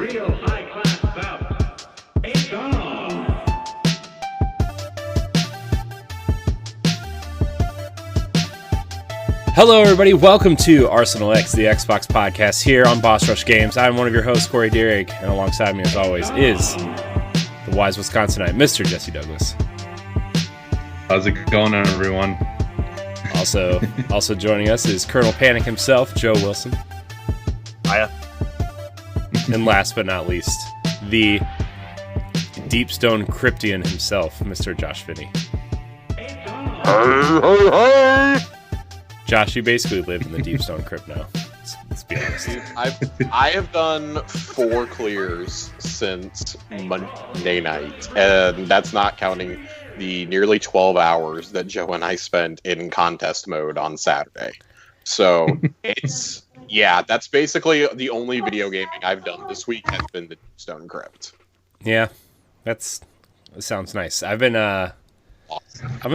real high-class stuff. It's on. Hello, everybody. Welcome to Arsenal X, the Xbox podcast here on Boss Rush Games. I'm one of your hosts, Corey Deering, and alongside me, as always, is the wise Wisconsinite, Mr. Jesse Douglas. How's it going, everyone? Also joining us is Colonel Panic himself, Joe Wilson. Hiya. And last but not least, the Deepstone Cryptian himself, Mr. Josh Finney. Hey. Josh, you basically live in the Deepstone Crypt now. Let's be honest. Dude, I have done 4 clears since Monday night, and that's not counting the nearly 12 hours that Joe and I spent in contest mode on Saturday. So that's basically the only video gaming I've done this week has been the Deepstone Crypt. Yeah, that sounds nice. I've been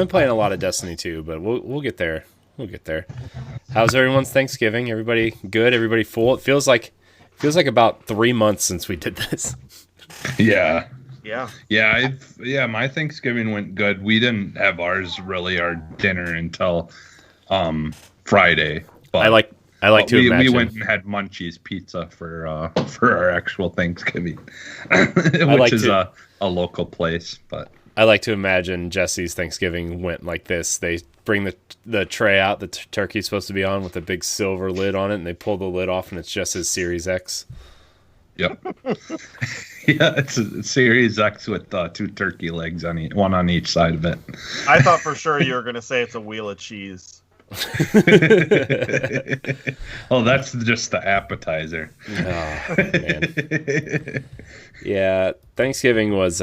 playing a lot of Destiny 2, but we'll get there. We'll get there. How's everyone's Thanksgiving? Everybody good? Everybody full? It feels like about 3 months since we did this. Yeah. Yeah. My Thanksgiving went good. We didn't have our dinner until Friday. But I like to imagine. We went and had Munchie's Pizza for our actual Thanksgiving, which is a local place. But I like to imagine Jesse's Thanksgiving went like this. They bring the tray out the turkey's supposed to be on with a big silver lid on it, and they pull the lid off, and it's just his Series X. Yep. Yeah, it's a Series X with 2 turkey legs one on each side of it. I thought for sure you were going to say it's a wheel of cheese. Oh, that's just the appetizer. Oh, man. Yeah, Thanksgiving was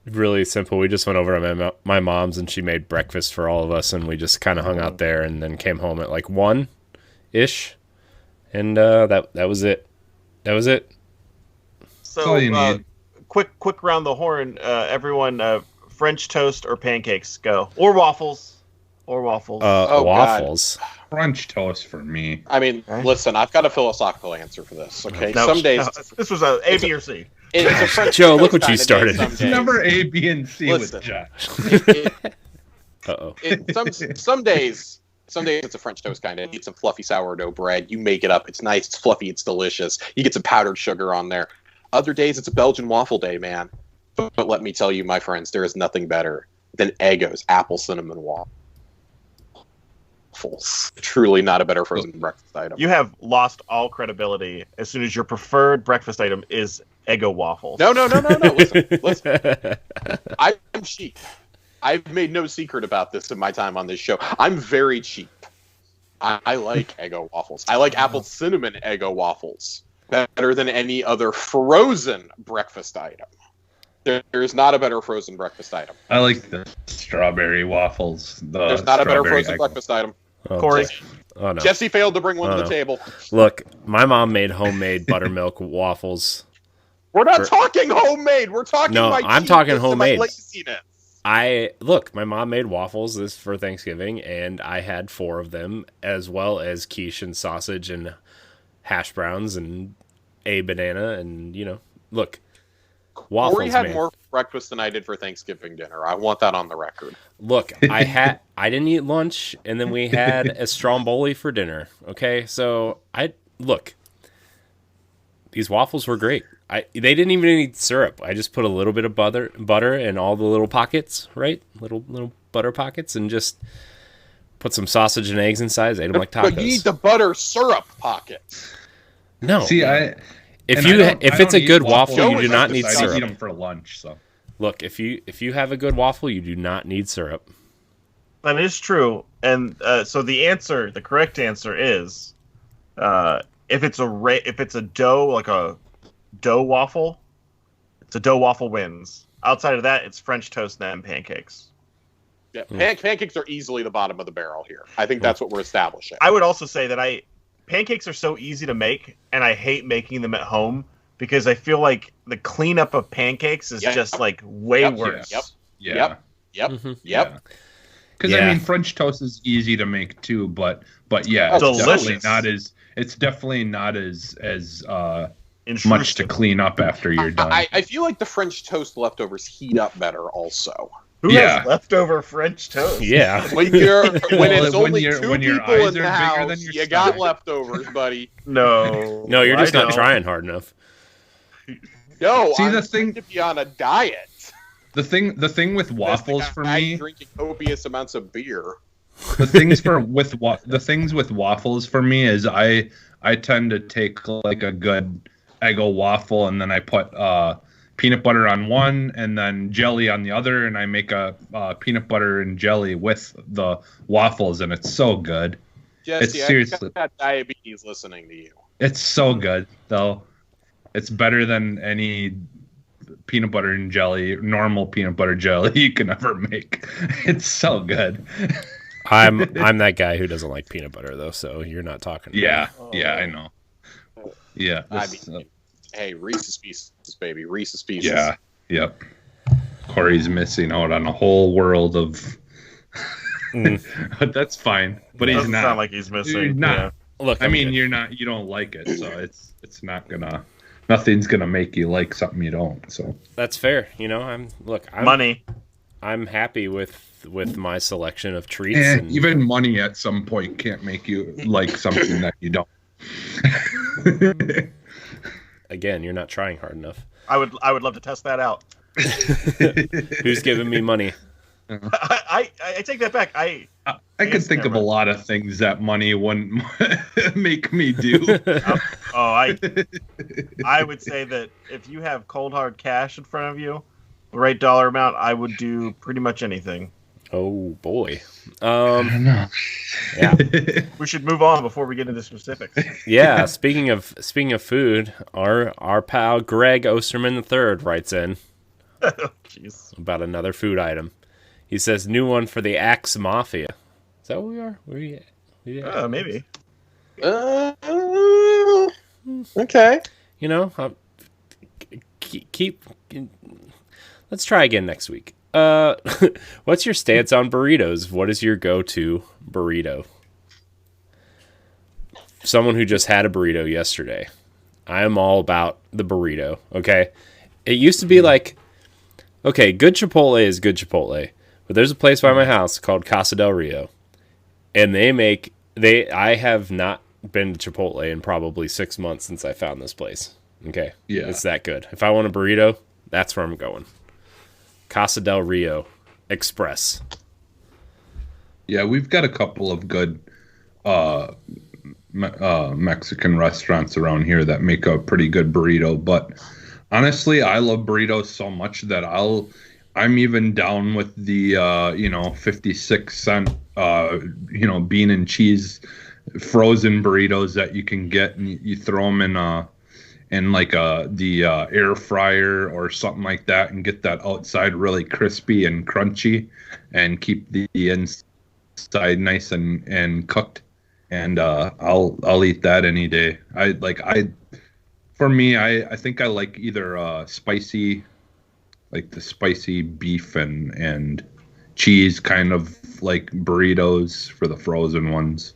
really simple. We just went over to my mom's, and she made breakfast for all of us, and we just kind of hung out there, and then came home at like 1-ish, and that was it. That was it. So, all you need. quick round the horn. Everyone, French toast or pancakes? Go. Or waffles. Waffles. Waffles. French toast for me. I mean, Listen, I've got a philosophical answer for this. Okay, some days this was A, B, or C. It's a French Joe, toast look what you kind of started. day, It's never A, B, and C Listen. with Josh. Uh-oh. Some days it's a French toast kind of. You get some fluffy sourdough bread. You make it up. It's nice. It's fluffy. It's delicious. You get some powdered sugar on there. Other days it's a Belgian waffle day, man. But let me tell you, my friends, there is nothing better than Eggo's apple cinnamon waffles. Truly not a better frozen breakfast item. You have lost all credibility as soon as your preferred breakfast item is Eggo waffles. No. Listen. I'm cheap. I've made no secret about this in my time on this show. I'm very cheap. I like Eggo waffles. I like apple cinnamon Eggo waffles better than any other frozen breakfast item. There's not a better frozen breakfast item. I like the strawberry waffles. There's not a better frozen breakfast item. Oh, Corey. Oh, no. Jesse failed to bring one to the table. Look, my mom made homemade buttermilk waffles. We're not talking homemade. We're talking I'm talking homemade. My laziness. My mom made waffles this for Thanksgiving, and I had 4 of them, as well as quiche and sausage and hash browns and a banana, and look, waffles. Corey had man. more breakfast than I did for Thanksgiving dinner. I want that on the record. Look, I didn't eat lunch, and then we had a stromboli for dinner. Okay, so these waffles were great. They didn't even need syrup. I just put a little bit of butter in all the little pockets, right? Little butter pockets, and just put some sausage and eggs inside. Ate them like tacos. But you need the butter syrup pockets. No. See, if it's a good waffle, you do not need I syrup. eat them for lunch. So Look, if you have a good waffle, you do not need syrup. That is true. And so the correct answer is, if it's a dough, like a dough waffle, it's a dough waffle wins. Outside of that, it's French toast and pancakes. Yeah, pancakes are easily the bottom of the barrel here. I think that's what we're establishing. I would also say that pancakes are so easy to make, and I hate making them at home because I feel like the cleanup of pancakes is just like way worse. Yep. Because I mean, French toast is easy to make too, but yeah, it's delicious. definitely not as much to clean up after you're done. I feel like the French toast leftovers heat up better also. Who has leftover French toast? Yeah. When it's only two when your people eyes in the are bigger house, than your you got stomach. leftovers, buddy. No. No, you're just I not don't. trying hard enough. No, See, I'm the thing- trying to be on a diet. The thing with waffles That's the for guy me, drinking copious amounts of beer. the things with waffles for me is I tend to take like a good Eggo waffle and then I put peanut butter on one and then jelly on the other, and I make a peanut butter and jelly with the waffles, and it's so good. Jesse, seriously- I've got diabetes listening to you. It's so good though. It's better than any peanut butter and jelly, normal peanut butter jelly you can ever make. It's so good. I'm that guy who doesn't like peanut butter though, so you're not talking. Yeah, I know. Yeah, I mean, hey, Reese's Pieces, baby. Reese's Pieces. yeah, yep. Corey's missing out on a whole world of. But that's fine. But he's Doesn't not. sound like he's missing. You're not. Yeah. Look, I I'm mean, good. you're not. You don't like it, so it's not gonna. Nothing's gonna make you like something you don't. So That's fair. You know, I'm Money. I'm happy with my selection of treats. And even money at some point can't make you like something that you don't. again, you're not trying hard enough. I would love to test that out. Who's giving me money? I take that back. I could think of a lot of things that money wouldn't make me do. I would say that if you have cold hard cash in front of you, the right dollar amount, I would do pretty much anything. Oh boy. I don't know. Yeah. We should move on before we get into specifics. Yeah. Speaking of food, our pal Greg Osterman III writes in Jeez. about another food item. He says, "New one for the Axe Mafia." Is that what we are? Maybe. Okay. You know, keep. Let's try again next week. What's your stance on burritos? What is your go-to burrito? Someone who just had a burrito yesterday. I am all about the burrito. Okay, it used to be like, okay, good Chipotle is good Chipotle, but there's a place by my house called Casa del Rio, and I have not been to Chipotle in probably 6 months since I found this place. Okay, Yeah. it's that good. If I want a burrito, that's where I'm going. Casa del Rio Express. Yeah, we've got a couple of good Mexican restaurants around here that make a pretty good burrito. But honestly, I love burritos so much that I'm even down with the 56-cent bean and cheese frozen burritos that you can get, and you throw them in the air fryer or something like that, and get that outside really crispy and crunchy, and keep the inside nice and cooked. And I'll eat that any day. I think I like either spicy, like the spicy beef and cheese kind of like burritos for the frozen ones,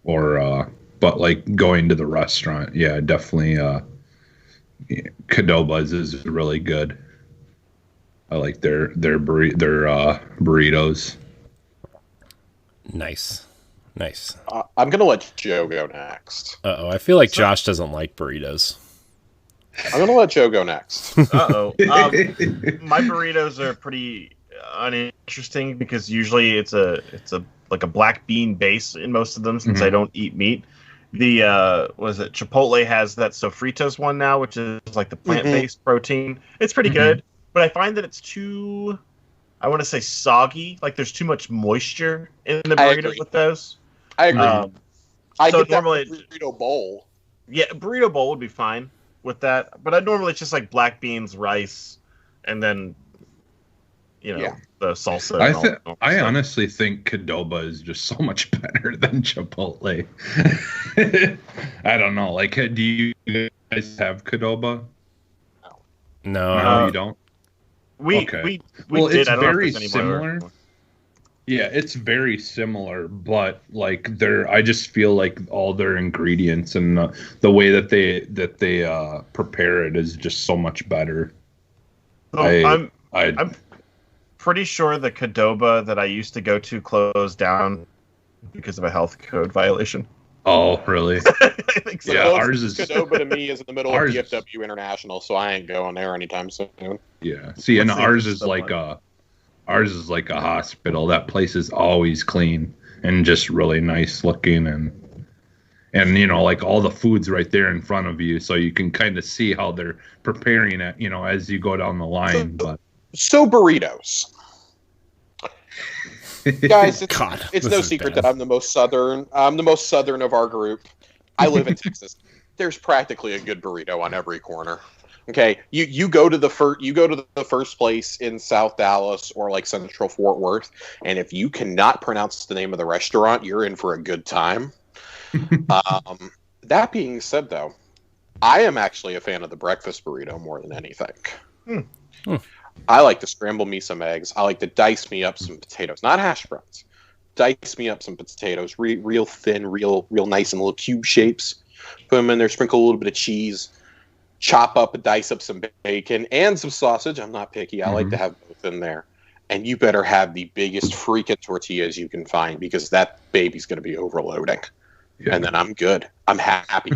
or but like going to the restaurant, yeah, definitely Qdoba's is really good. I like their burritos. Nice. I'm going to let Joe go next. Uh-oh, I feel like Josh doesn't like burritos. I'm going to let Joe go next. Uh-oh. My burritos are pretty uninteresting because usually it's like a black bean base in most of them, since I don't eat meat. The Chipotle has that Sofritos one now, which is like the plant-based protein. It's pretty good, but I find that it's too, I want to say, soggy. Like there's too much moisture in the burrito with those. I agree. I so get that normally burrito bowl. Yeah, burrito bowl would be fine with that, but I normally it's just like black beans, rice, and then the salsa. I honestly think Qdoba is just so much better than Chipotle. I don't know. Like, do you guys have Qdoba? No, You don't. We Okay. did. Well, it's I don't know if very there's anymore. similar. Yeah, it's very similar, but like I just feel like all their ingredients and the way that they prepare it is just so much better. So I'm pretty sure the Qdoba that I used to go to closed down because of a health code violation. Oh, really? I think so. Yeah, ours is Qdoba to me is in the middle of ours- DFW International, so I ain't going there anytime soon. Yeah. See, and Let's see ours if is it's like somewhere. ours is like a hospital. That place is always clean and just really nice looking and you know, like all the food's right there in front of you, so you can kind of see how they're preparing it, you know, as you go down the line. But So burritos. Guys, God, it's this no is secret bad. that I'm the most southern of our group. I live in Texas. There's practically a good burrito on every corner. Okay, you go to the first place in South Dallas or like Central Fort Worth, and if you cannot pronounce the name of the restaurant, you're in for a good time. That being said, though, I am actually a fan of the breakfast burrito more than anything. I like to scramble me some eggs. I like to dice me up some potatoes, not hash browns. Dice me up some potatoes, real thin, real nice in little cube shapes. Put them in there, sprinkle a little bit of cheese, dice up some bacon and some sausage. I'm not picky. I like to have both in there. And you better have the biggest freaking tortillas you can find because that baby's going to be overloading. yeah. And then I'm good. I'm happy.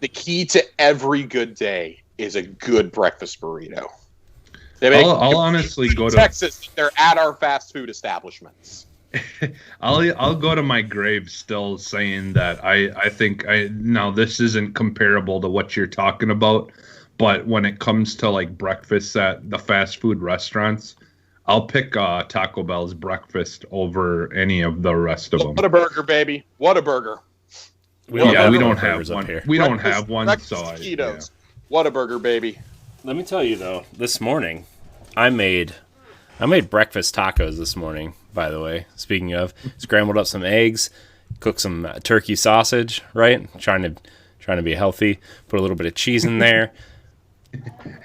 The key to every good day is a good breakfast burrito. They make I'll honestly go to Texas. They're at our fast food establishments. I'll go to my grave still saying that I think now this isn't comparable to what you're talking about, but when it comes to like breakfast at the fast food restaurants, I'll pick Taco Bell's breakfast over any of the rest of them. What a burger, baby! What a burger! We don't have burgers up one. here. We don't Breakfast- have one, breakfast so taquitos. What a burger, baby! Let me tell you though, this morning I made breakfast tacos this morning, by the way. Speaking of, scrambled up some eggs, cooked some turkey sausage, right? Trying to be healthy. Put a little bit of cheese in there.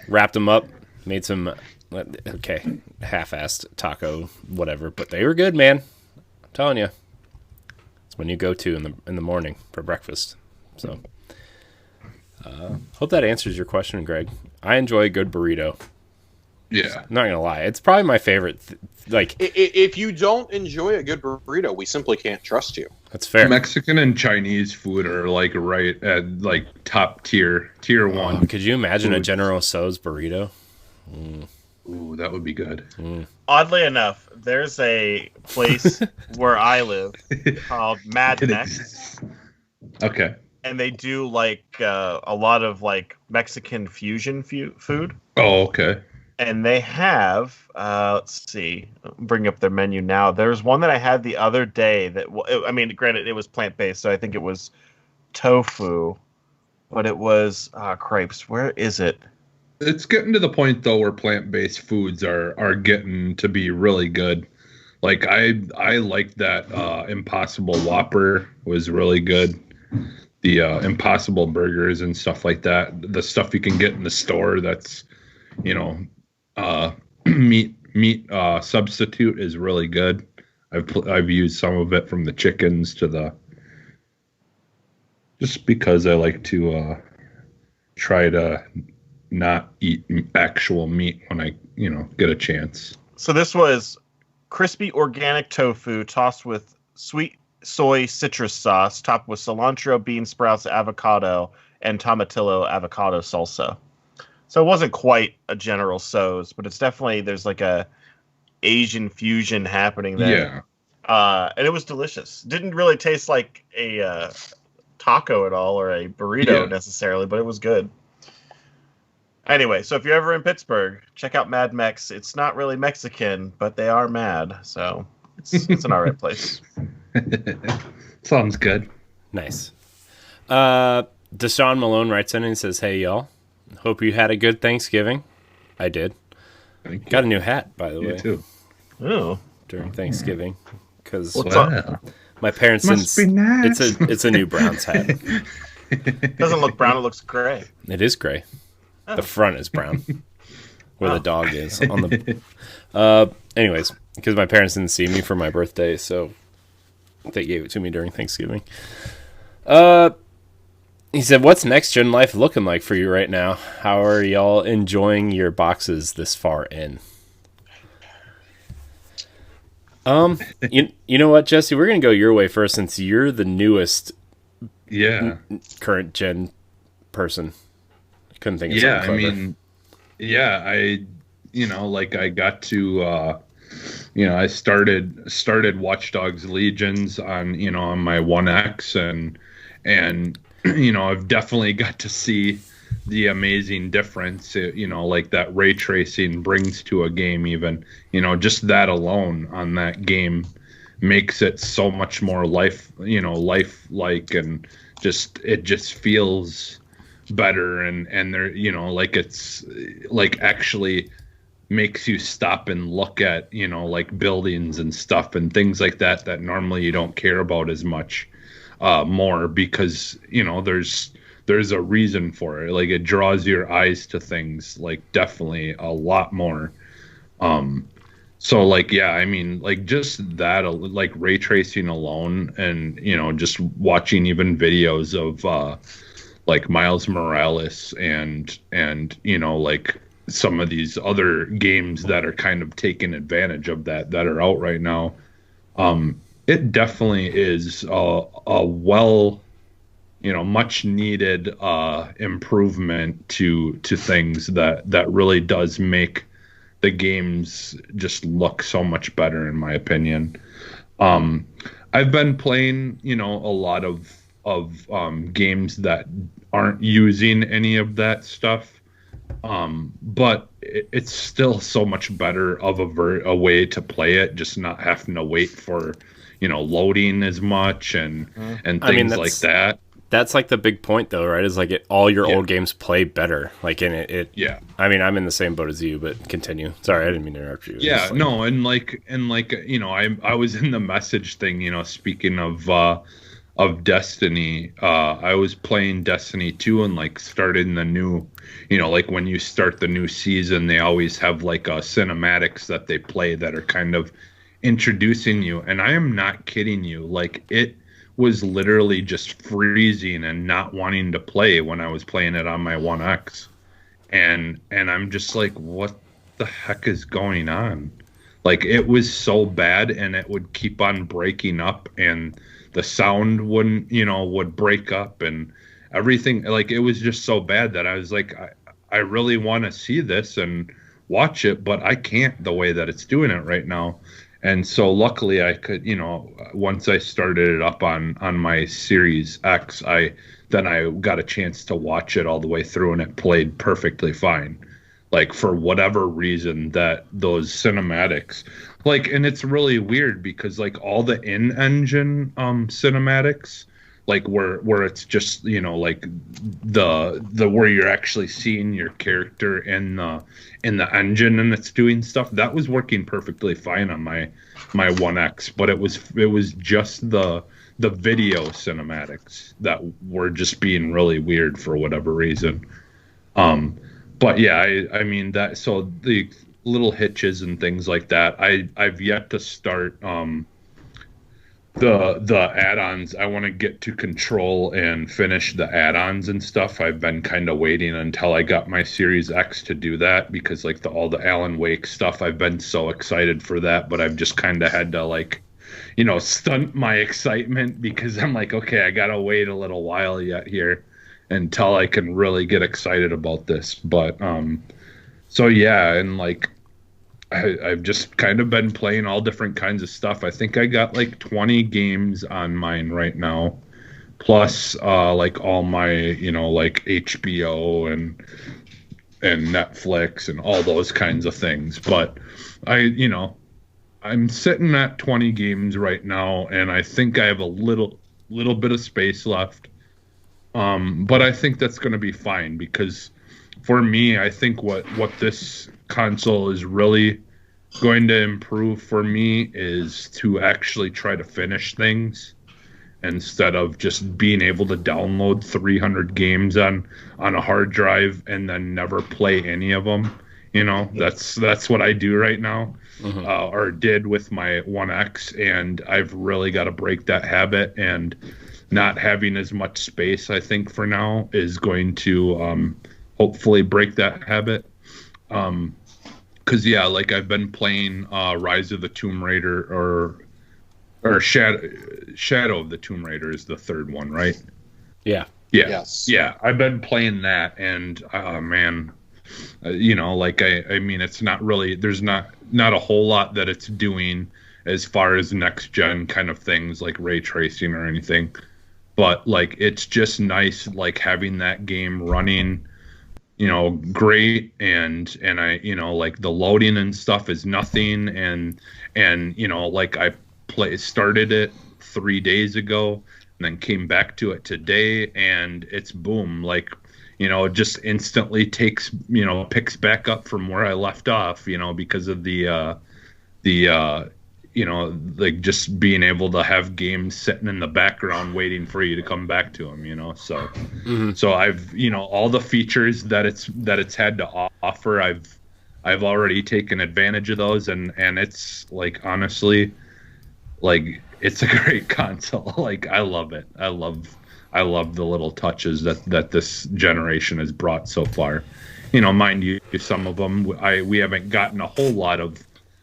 Wrapped them up, made some half-assed taco whatever, but they were good, man. I'm telling you. It's when you go to in the morning for breakfast. So hope that answers your question, Greg. I enjoy a good burrito. yeah. I'm not gonna lie, it's probably my favorite. If you don't enjoy a good burrito, we simply can't trust you. That's fair. Mexican and Chinese food are like right at like top tier one. Could you imagine a Food. General Tso's burrito? Ooh, that would be good. Oddly enough, there's a place where I live called Mad It Mex, exists. Okay. and they do like a lot of like Mexican fusion food. Oh, okay. And they have, let's see, bring up their menu now. There's one that I had the other day that, I mean, granted, it was plant-based, so I think it was tofu, but it was, crepes. Where is it? It's getting to the point though where plant-based foods are getting to be really good. Like I like that Impossible Whopper was really good. The Impossible Burgers and stuff like that. The stuff you can get in the store that's, you know, meat substitute is really good. I've used some of it from the chickens to just because I like to try to not eat actual meat when I get a chance. So this was crispy organic tofu tossed with sweet soy citrus sauce, topped with cilantro, bean sprouts, avocado, and tomatillo avocado salsa. So it wasn't quite a General Tso's, but it's definitely, there's like a Asian fusion happening there. Yeah. And it was delicious. Didn't really taste like a taco at all or a burrito necessarily, but it was good. Anyway, so if you're ever in Pittsburgh, check out Mad Mex. It's not really Mexican, but they are mad, so it's an alright place. Sounds good. Nice. Deshaun Malone writes in and says, "Hey y'all, hope you had a good Thanksgiving." I did. Thank you. Got a new hat, by the You way, too. Ooh. during Thanksgiving because What's up? Wow. my parents Must didn't. be nice. It's a new Browns hat. Doesn't look brown, it looks gray. It is gray. Oh. The front is brown. where the dog is on the. Anyways, because my parents didn't see me for my birthday, so they gave it to me during Thanksgiving. He said, "What's next gen life looking like for you right now? How are y'all enjoying your boxes this far in?" You know what, Jesse? We're gonna go your way first since you're the newest, current gen person. I couldn't think of something clever. I mean, I got to, I started Watch Dogs Legions on my 1X and I've definitely got to see the amazing difference, like that ray tracing brings to a game. Even, just that alone on that game makes it so much more lifelike, and it just feels better. And there, it's like actually makes you stop and look at, like buildings and stuff and things like that normally you don't care about as much, more, because, there's a reason for it. Like, it draws your eyes to things, like, definitely a lot more. So, like, I mean, like, just that, like, ray tracing alone, and, just watching even videos of, like, Miles Morales and, like, some of these other games that are kind of taking advantage of that are out right now. It definitely is a much needed improvement to things that really does make the games just look so much better, in my opinion. I've been playing, a lot of games that aren't using any of that stuff, but it's still so much better of a way to play it, just not having to wait for loading as much and things like that. That's like the big point, though, right? Is like all your old games play better. Like, in it. Yeah. I mean, I'm in the same boat as you, but continue. Sorry, I didn't mean to interrupt you. Yeah, no, and I was in the message thing. Speaking of Destiny, I was playing Destiny 2 and like started the new, like when you start the new season, they always have like cinematics that they play that are kind of introducing you. And I am not kidding you. Like, it was literally just freezing and not wanting to play when I was playing it on my 1X. And I'm just like, what the heck is going on? Like, it was so bad, and it would keep on breaking up, and the sound would break up and everything. Like, it was just so bad that I was like, I really want to see this and watch it, but I can't the way that it's doing it right now. And so luckily I could, once I started it up on my Series X, I got a chance to watch it all the way through, and it played perfectly fine. Like, for whatever reason, that those cinematics, like, and it's really weird because like all the in-engine cinematics, like where it's just, like the where you're actually seeing your character in the engine and it's doing stuff, that was working perfectly fine on my 1X, but it was just the video cinematics that were just being really weird for whatever reason. But yeah, I mean that, so the little hitches and things like that, I've yet to start the add-ons. I want to get to Control and finish the add-ons and stuff. I've been kind of waiting until I got my Series X to do that, because like all the Alan Wake stuff, I've been so excited for that, but I've just kind of had to like, stunt my excitement, because I'm like, okay, I gotta wait a little while yet here until I can really get excited about this. But so yeah, and like I've just kind of been playing all different kinds of stuff. I think I got like 20 games on mine right now, plus like all my, like HBO and Netflix and all those kinds of things. But I'm sitting at 20 games right now, and I think I have a little bit of space left. But I think that's going to be fine, because for me, I think what this console is really going to improve for me is to actually try to finish things instead of just being able to download 300 games on a hard drive and then never play any of them. You know, that's what I do right now, Mhm. or did with my 1X, and I've really got to break that habit. And not having as much space, I think, for now is going to hopefully break that habit. Because yeah, like I've been playing Rise of the Tomb Raider or Shadow of the Tomb Raider is the third one, right? Yeah. Yeah, Yes. yeah. I've been playing that, and man, you know, like I mean, it's not really. There's not a whole lot that it's doing as far as next gen kind of things like ray tracing or anything. But like, it's just nice, like having that game running, you know, great, and I, you know, like the loading and stuff is nothing, and you know, like I started it 3 days ago and then came back to it today, and it's boom, like, you know, it just instantly picks back up from where I left off, you know, because of the you know, like just being able to have games sitting in the background waiting for you to come back to them, you know. So so I've, you know, all the features that it's had to offer, I've already taken advantage of those, and it's like, honestly, like, it's a great console. Like, I love it. I love the little touches that this generation has brought so far. You know, mind you, some of them we haven't gotten a whole lot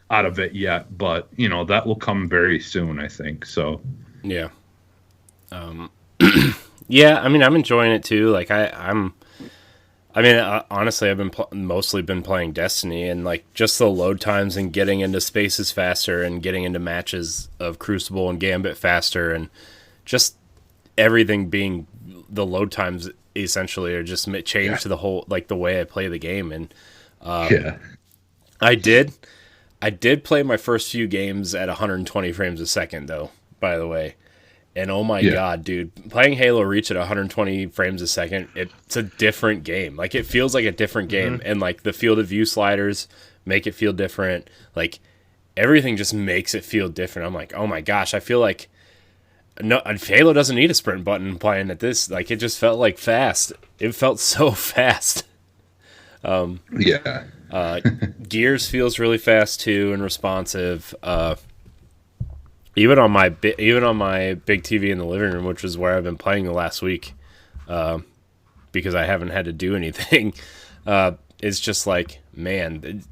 out of it yet, but you know, that will come very soon, I think. So Yeah. Yeah, I mean, I'm enjoying it too. Like honestly, I've been mostly been playing Destiny, and like just the load times and getting into spaces faster and getting into matches of Crucible and Gambit faster, and just everything being the load times essentially are just changed to the whole, like, the way I play the game. And yeah, I did play my first few games at 120 frames a second, though, by the way. And oh my God, dude, playing Halo Reach at 120 frames a second, it's a different game. Like, it feels like a different game. And like the field of view sliders make it feel different. Like, everything just makes it feel different. I'm like, oh my gosh, I feel like Halo doesn't need a sprint button playing at this. Like, it just felt like fast. It felt so fast. yeah, Gears feels really fast too and responsive. Even on my big TV in the living room, which is where I've been playing the last week, because I haven't had to do anything. It's just like, man,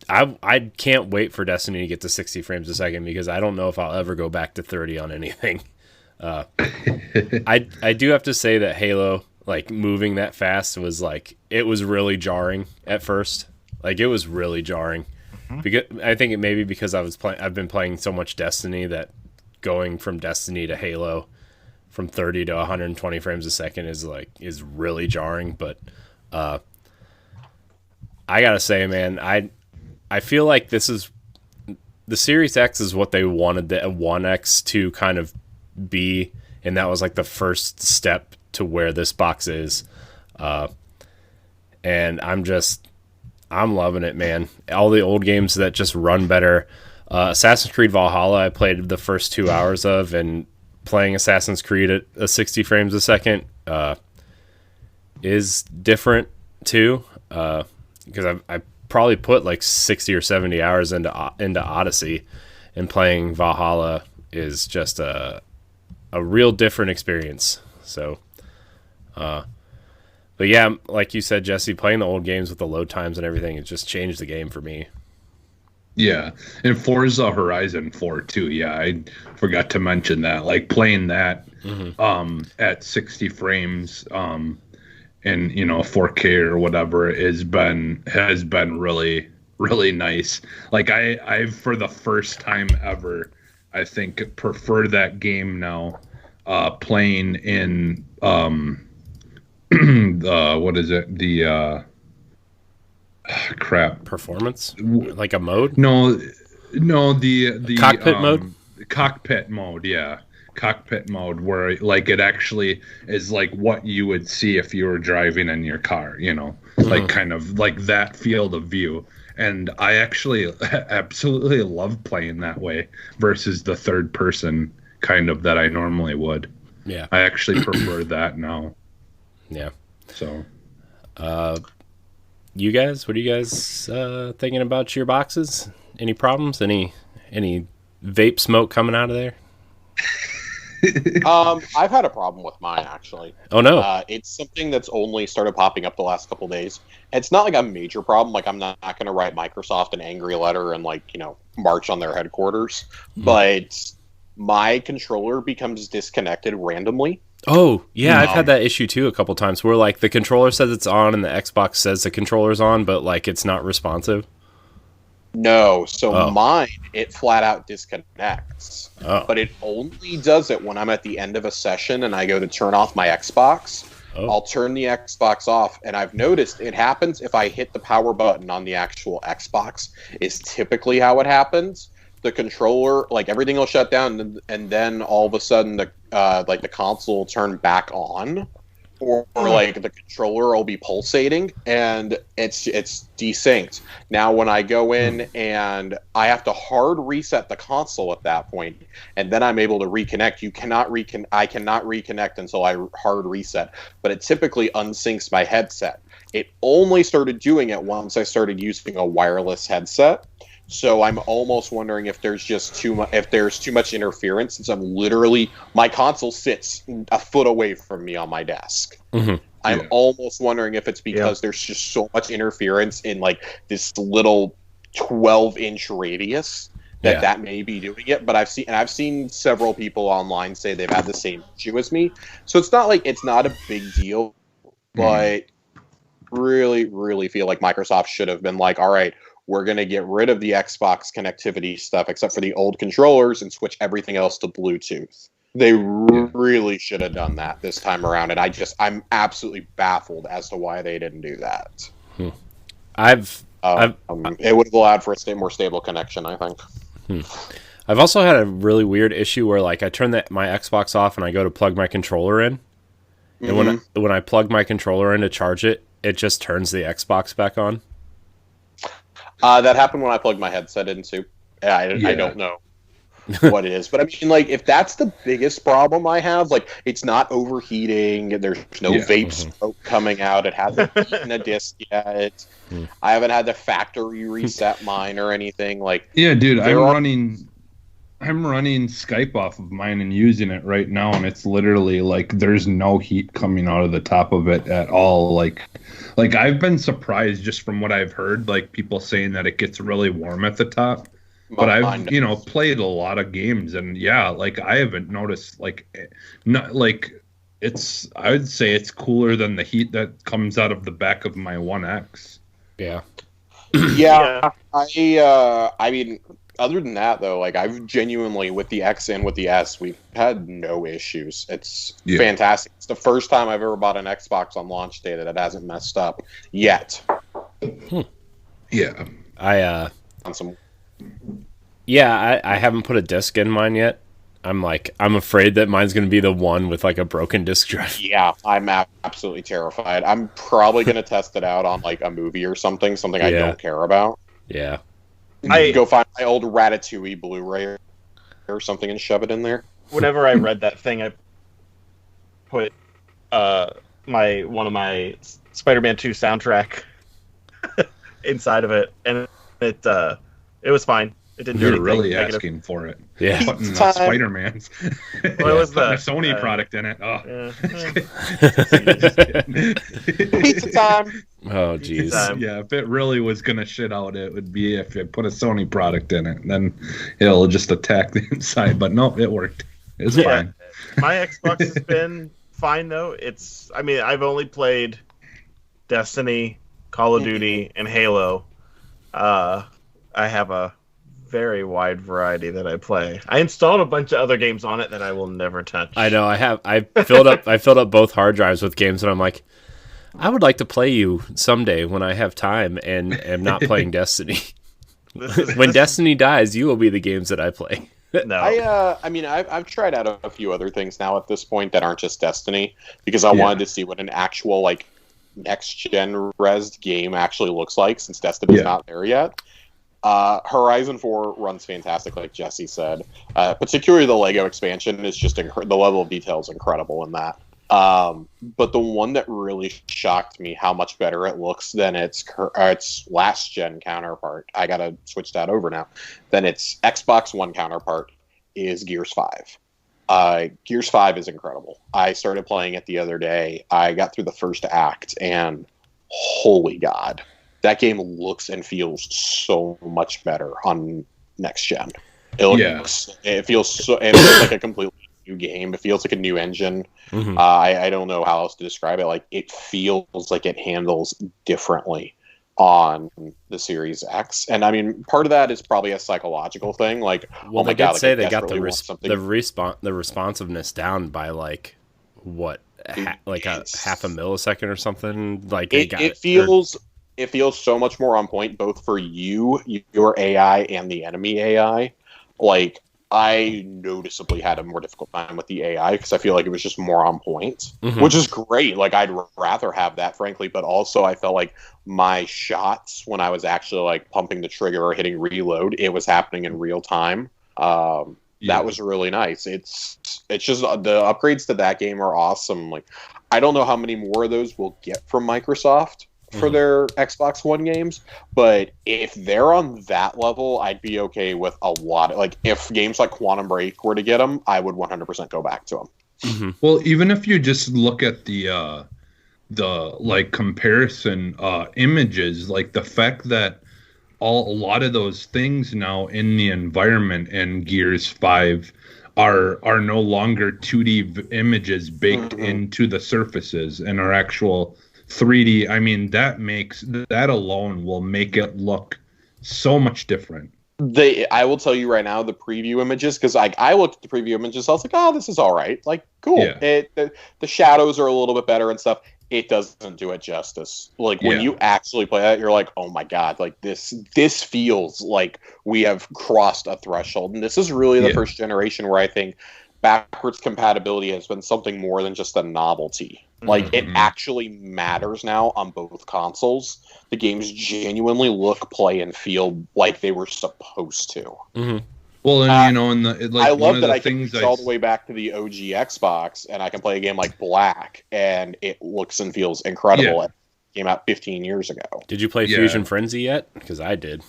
I can't wait for Destiny to get to 60 frames a second, because I don't know if I'll ever go back to 30 on anything. I do have to say that Halo, like, moving that fast was like, it was really jarring at first. Like, it was really jarring. Because I think it may be because I've been playing so much Destiny that going from Destiny to Halo from 30 to 120 frames a second is really jarring. But I gotta say, man, I feel like this is the Series X is what they wanted the 1X to kind of be, and that was like the first step to where this box is. And I'm loving it, man. All the old games that just run better. Assassin's Creed Valhalla, I played the first 2 hours of, and playing Assassin's Creed at 60 frames a second is different too. Because I probably put like 60 or 70 hours into Odyssey, and playing Valhalla is just a real different experience. So, but yeah, like you said, Jesse, playing the old games with the load times and everything, it just changed the game for me. yeah. And Forza Horizon 4 too. Yeah, I forgot to mention that. Like, playing that at 60 frames and, you know, 4K or whatever has been really, really nice. Like, I for the first time ever, I think, prefer that game now, playing in what is it? The crap. Performance? Like a mode? No, the cockpit mode? Cockpit mode, yeah. Cockpit mode, where like it actually is like what you would see if you were driving in your car, you know, like kind of like that field of view. And I actually absolutely love playing that way versus the third person kind of that I normally would. Yeah. I actually prefer that now. Yeah. So you guys? What are you guys thinking about your boxes? Any problems? Any vape smoke coming out of there? I've had a problem with mine actually. Oh no. It's something that's only started popping up the last couple days. It's not like a major problem. Like I'm not going to write Microsoft an angry letter and march on their headquarters. But my controller becomes disconnected randomly. Oh yeah, I've had that issue too a couple times where like the controller says it's on and the Xbox says the controller's on, but like it's not responsive. No, so mine, it flat out disconnects. Oh. But it only does it when I'm at the end of a session and I go to turn off my Xbox. Oh. I'll turn the Xbox off, and I've noticed it happens if I hit the power button on the actual Xbox, is typically how it happens. The controller, like everything will shut down, and then all of a sudden the console will turn back on. Or like the controller will be pulsating and it's desynced. Now when I go in and I have to hard reset the console at that point, and then I'm able to reconnect. I cannot reconnect until I hard reset, but it typically unsyncs my headset. It only started doing it once I started using a wireless headset. So I'm almost wondering if there's just too much interference, since my console sits a foot away from me on my desk. Mm-hmm. I'm almost wondering if it's because there's just so much interference in like this little 12-inch radius that may be doing it. But I've seen several people online say they've had the same issue as me. So it's not a big deal, but really, really feel like Microsoft should have been like, all right, we're going to get rid of the Xbox connectivity stuff, except for the old controllers, and switch everything else to Bluetooth. They really should have done that this time around, and I'm absolutely baffled as to why they didn't do that. It would have allowed for a more stable connection, I think. I've also had a really weird issue where like I turn my Xbox off and I go to plug my controller in, and when I plug my controller in to charge it, it just turns the Xbox back on. That happened when I plugged my headset in too. I don't know what it is, but I mean, like, if that's the biggest problem I have, like, it's not overheating. There's no vape smoke coming out. It hasn't eaten a disc yet. I haven't had to factory reset mine or anything. Like, yeah, dude, I'm running Skype off of mine and using it right now, and it's literally like there's no heat coming out of the top of it at all. Like I've been surprised just from what I've heard, like people saying that it gets really warm at the top. But I've played a lot of games, and like I haven't noticed I would say it's cooler than the heat that comes out of the back of my One X. Yeah. Yeah. I mean, other than that, though, like I've genuinely, with the X and with the S, we've had no issues. It's fantastic. It's the first time I've ever bought an Xbox on launch day that it hasn't messed up yet. Yeah. I haven't put a disc in mine yet. I'm afraid that mine's going to be the one with like a broken disc drive. Yeah, I'm absolutely terrified. I'm probably going to test it out on like a movie or something I don't care about. Yeah. I go find my old Ratatouille Blu-ray or something and shove it in there. Whenever I read that thing, I put one of my Spider-Man 2 soundtrack inside of it, and it was fine. It didn't do anything really negative. Asking for it. Yeah. Putting Spider-Man's. Well, it was putting a Sony product in it. Oh. Pizza time. Oh, jeez. Yeah, if it really was going to shit out, it would be if it put a Sony product in it. Then it'll just attack the inside. But no, it worked. It was fine. My Xbox has been fine, though. I've only played Destiny, Call of Duty, and Halo. I have a very wide variety that I play. I installed a bunch of other games on it that I will never touch. I know. I filled up both hard drives with games, and I'm like, I would like to play you someday when I have time and am not playing Destiny. When Destiny dies, you will be the games that I play. No. I've tried out a few other things now at this point that aren't just Destiny, because I wanted to see what an actual like next gen res game actually looks like, since Destiny's not there yet. Horizon 4 runs fantastic, like Jesse said. Particularly the Lego expansion is just the level of detail is incredible in that. But the one that really shocked me how much better it looks than its last gen counterpart, I gotta switch that over now, than its Xbox One counterpart is Gears 5. Gears 5 is incredible. I started playing it the other day. I got through the first act, and holy God, that game looks and feels so much better on next gen. It feels like a completely new game. It feels like a new engine. Mm-hmm. I don't know how else to describe it. Like, it feels like it handles differently on the Series X, and I mean, part of that is probably a psychological thing. Like, well, they did say they got the the responsiveness down by like what, like a half a millisecond or something. Like it feels so much more on point, both for your AI and the enemy AI. Like, I noticeably had a more difficult time with the AI because I feel like it was just more on point, which is great. Like, I'd rather have that, frankly, but also I felt like my shots, when I was actually like pumping the trigger or hitting reload, it was happening in real time. That was really nice. It's just the upgrades to that game are awesome. Like, I don't know how many more of those we'll get from Microsoft for their Xbox One games, but if they're on that level, I'd be okay with a lot. Like, if games like Quantum Break were to get them, I would 100% go back to them. Mm-hmm. Well, even if you just look at the like comparison images, like the fact that a lot of those things now in the environment in Gears 5 are no longer 2D images baked into the surfaces and are actual 3D. I mean, that alone will make it look so much different. I will tell you right now, the preview images, because I looked at the preview images, I was like, oh, this is all right. Like, cool. Yeah. The shadows are a little bit better and stuff. It doesn't do it justice. Like, when you actually play that, you're like, oh my God, like this feels like we have crossed a threshold. And this is really the first generation where I think backwards compatibility has been something more than just a novelty. Like, it actually matters now on both consoles. The games genuinely look, play, and feel like they were supposed to. Mm-hmm. Well, and I love that I can reach all the way back to the OG Xbox, and I can play a game like Black, and it looks and feels incredible. It came out 15 years ago. Did you play Fusion Frenzy yet? Because I did.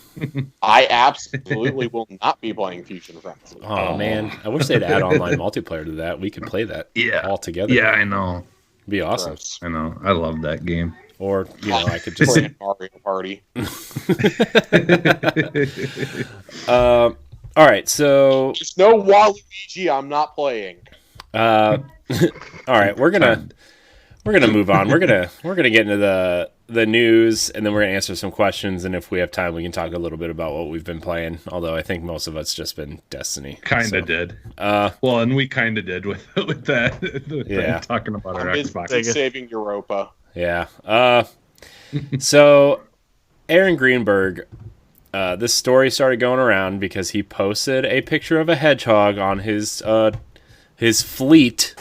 I absolutely will not be playing Fusion Frenzy. Oh, man. I wish they'd add online multiplayer to that. We could play that all together. Yeah, I know. It'd be awesome. Gross. I know. I love that game. Or, I could just... play Mario Party. All right, so... There's no Waluigi, I'm not playing. All right, we're gonna move on. We're gonna get into the news, and then we're gonna answer some questions. And if we have time, we can talk a little bit about what we've been playing. Although I think most of it's just been Destiny. Kinda did. Well, and we kinda did with that. Talking about our Xbox. Saving Europa. Yeah. So, Aaron Greenburg. This story started going around because he posted a picture of a hedgehog on his fleet,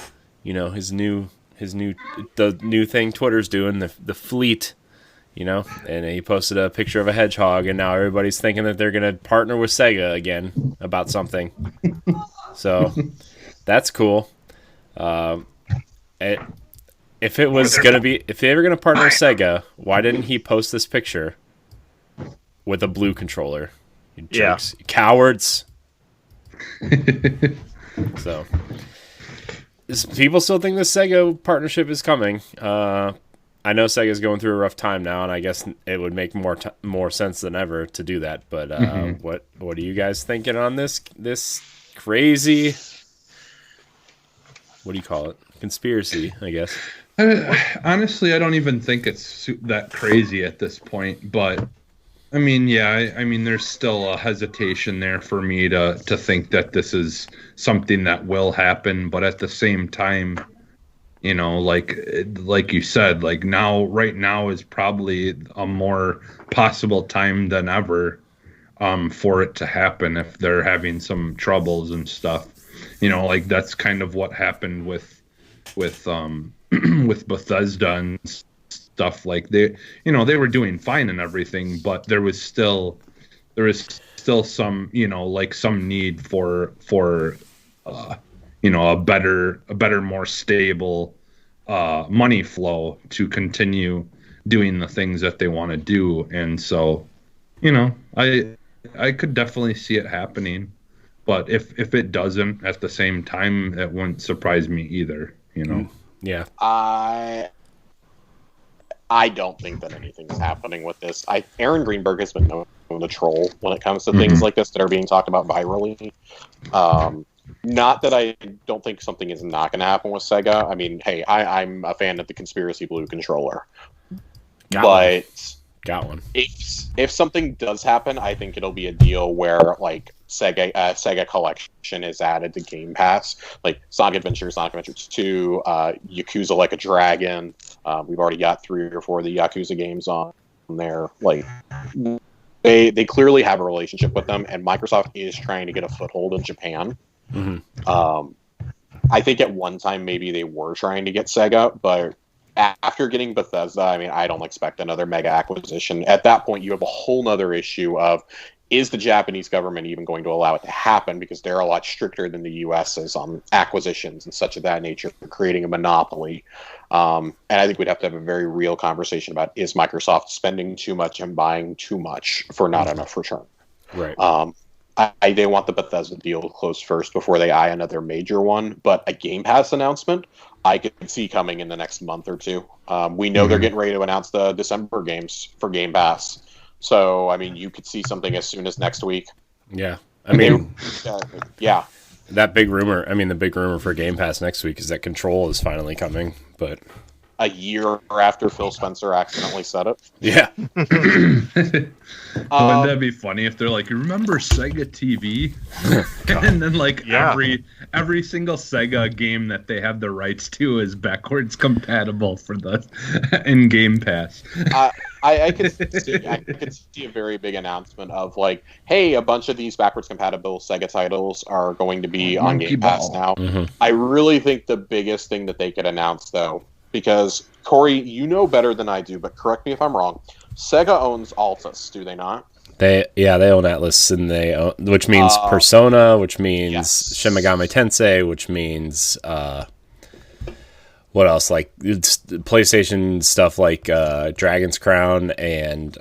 his new thing Twitter's doing, the fleet, and he posted a picture of a hedgehog, and now everybody's thinking that they're gonna partner with Sega again about something. So that's cool. If they were gonna partner with Sega, why didn't he post this picture with a blue controller? You jerks. You cowards. So, people still think the Sega partnership is coming. I know Sega's going through a rough time now, and I guess it would make more sense than ever to do that. But what are you guys thinking on this crazy? What do you call it? Conspiracy, I guess. Honestly, I don't even think it's that crazy at this point, but. I mean, there's still a hesitation there for me to think that this is something that will happen. But at the same time, like you said, like right now is probably a more possible time than ever for it to happen if they're having some troubles and stuff. Like that's kind of what happened with with Bethesda and stuff. Like they were doing fine and everything, but there was still some some need for a better, more stable money flow to continue doing the things that they want to do. And so, I could definitely see it happening. But if it doesn't at the same time, it wouldn't surprise me either, Yeah. I don't think that anything's happening with this. Aaron Greenburg has been known to troll when it comes to things like this that are being talked about virally. Not that I don't think something is not going to happen with Sega. I mean, hey, I'm a fan of the Conspiracy Blue controller. Got one. If something does happen, I think it'll be a deal where like Sega Collection is added to Game Pass, like Sonic Adventure 2, Yakuza Like a Dragon. We've already got 3 or 4 of the Yakuza games on there. Like they clearly have a relationship with them, and Microsoft is trying to get a foothold in Japan. Mm-hmm. I think at one time maybe they were trying to get Sega, but after getting Bethesda, I mean, I don't expect another mega acquisition. At that point, you have a whole nother issue of, is the Japanese government even going to allow it to happen? Because they're a lot stricter than the U.S. is on acquisitions and such of that nature, for creating a monopoly. And I think we'd have to have a very real conversation about, is Microsoft spending too much and buying too much for not enough return? Right. They want the Bethesda deal to close first before they eye another major one. But a Game Pass announcement, I could see coming in the next month or two. We know they're getting ready to announce the December games for Game Pass. So, I mean, you could see something as soon as next week. Yeah. I mean, yeah. The big rumor for Game Pass next week is that Control is finally coming, but a year after Phil Spencer accidentally said it. Yeah. Wouldn't that be funny if they're like, remember Sega TV? And then every single Sega game that they have the rights to is backwards compatible for in Game Pass. I could see a very big announcement of like, hey, a bunch of these backwards compatible Sega titles are going to be on Game Pass now. Mm-hmm. I really think the biggest thing that they could announce, though, because Corey, you know better than I do, but correct me if I'm wrong, Sega owns Altus, do they not? They own Atlas, and which means Persona, which means Shin Megami Tensei, which means what else? Like it's PlayStation stuff like Dragon's Crown and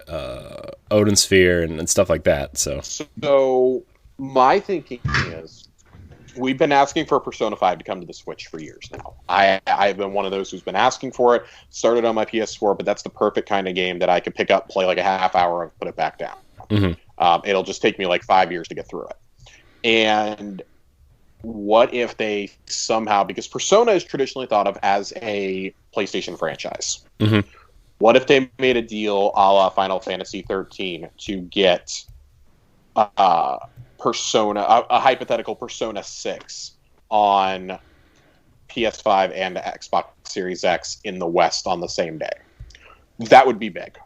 Odin Sphere and stuff like that. So my thinking is, we've been asking for Persona 5 to come to the Switch for years now. I've been one of those who's been asking for it. Started on my PS4, but that's the perfect kind of game that I could pick up, play like a half hour, and put it back down. Mm-hmm. It'll just take me like 5 years to get through it. And what if they somehow, because Persona is traditionally thought of as a PlayStation franchise. Mm-hmm. What if they made a deal a la Final Fantasy 13 to get Persona, a hypothetical Persona 6 on PS5 and Xbox Series X in the West on the same day? That would be big.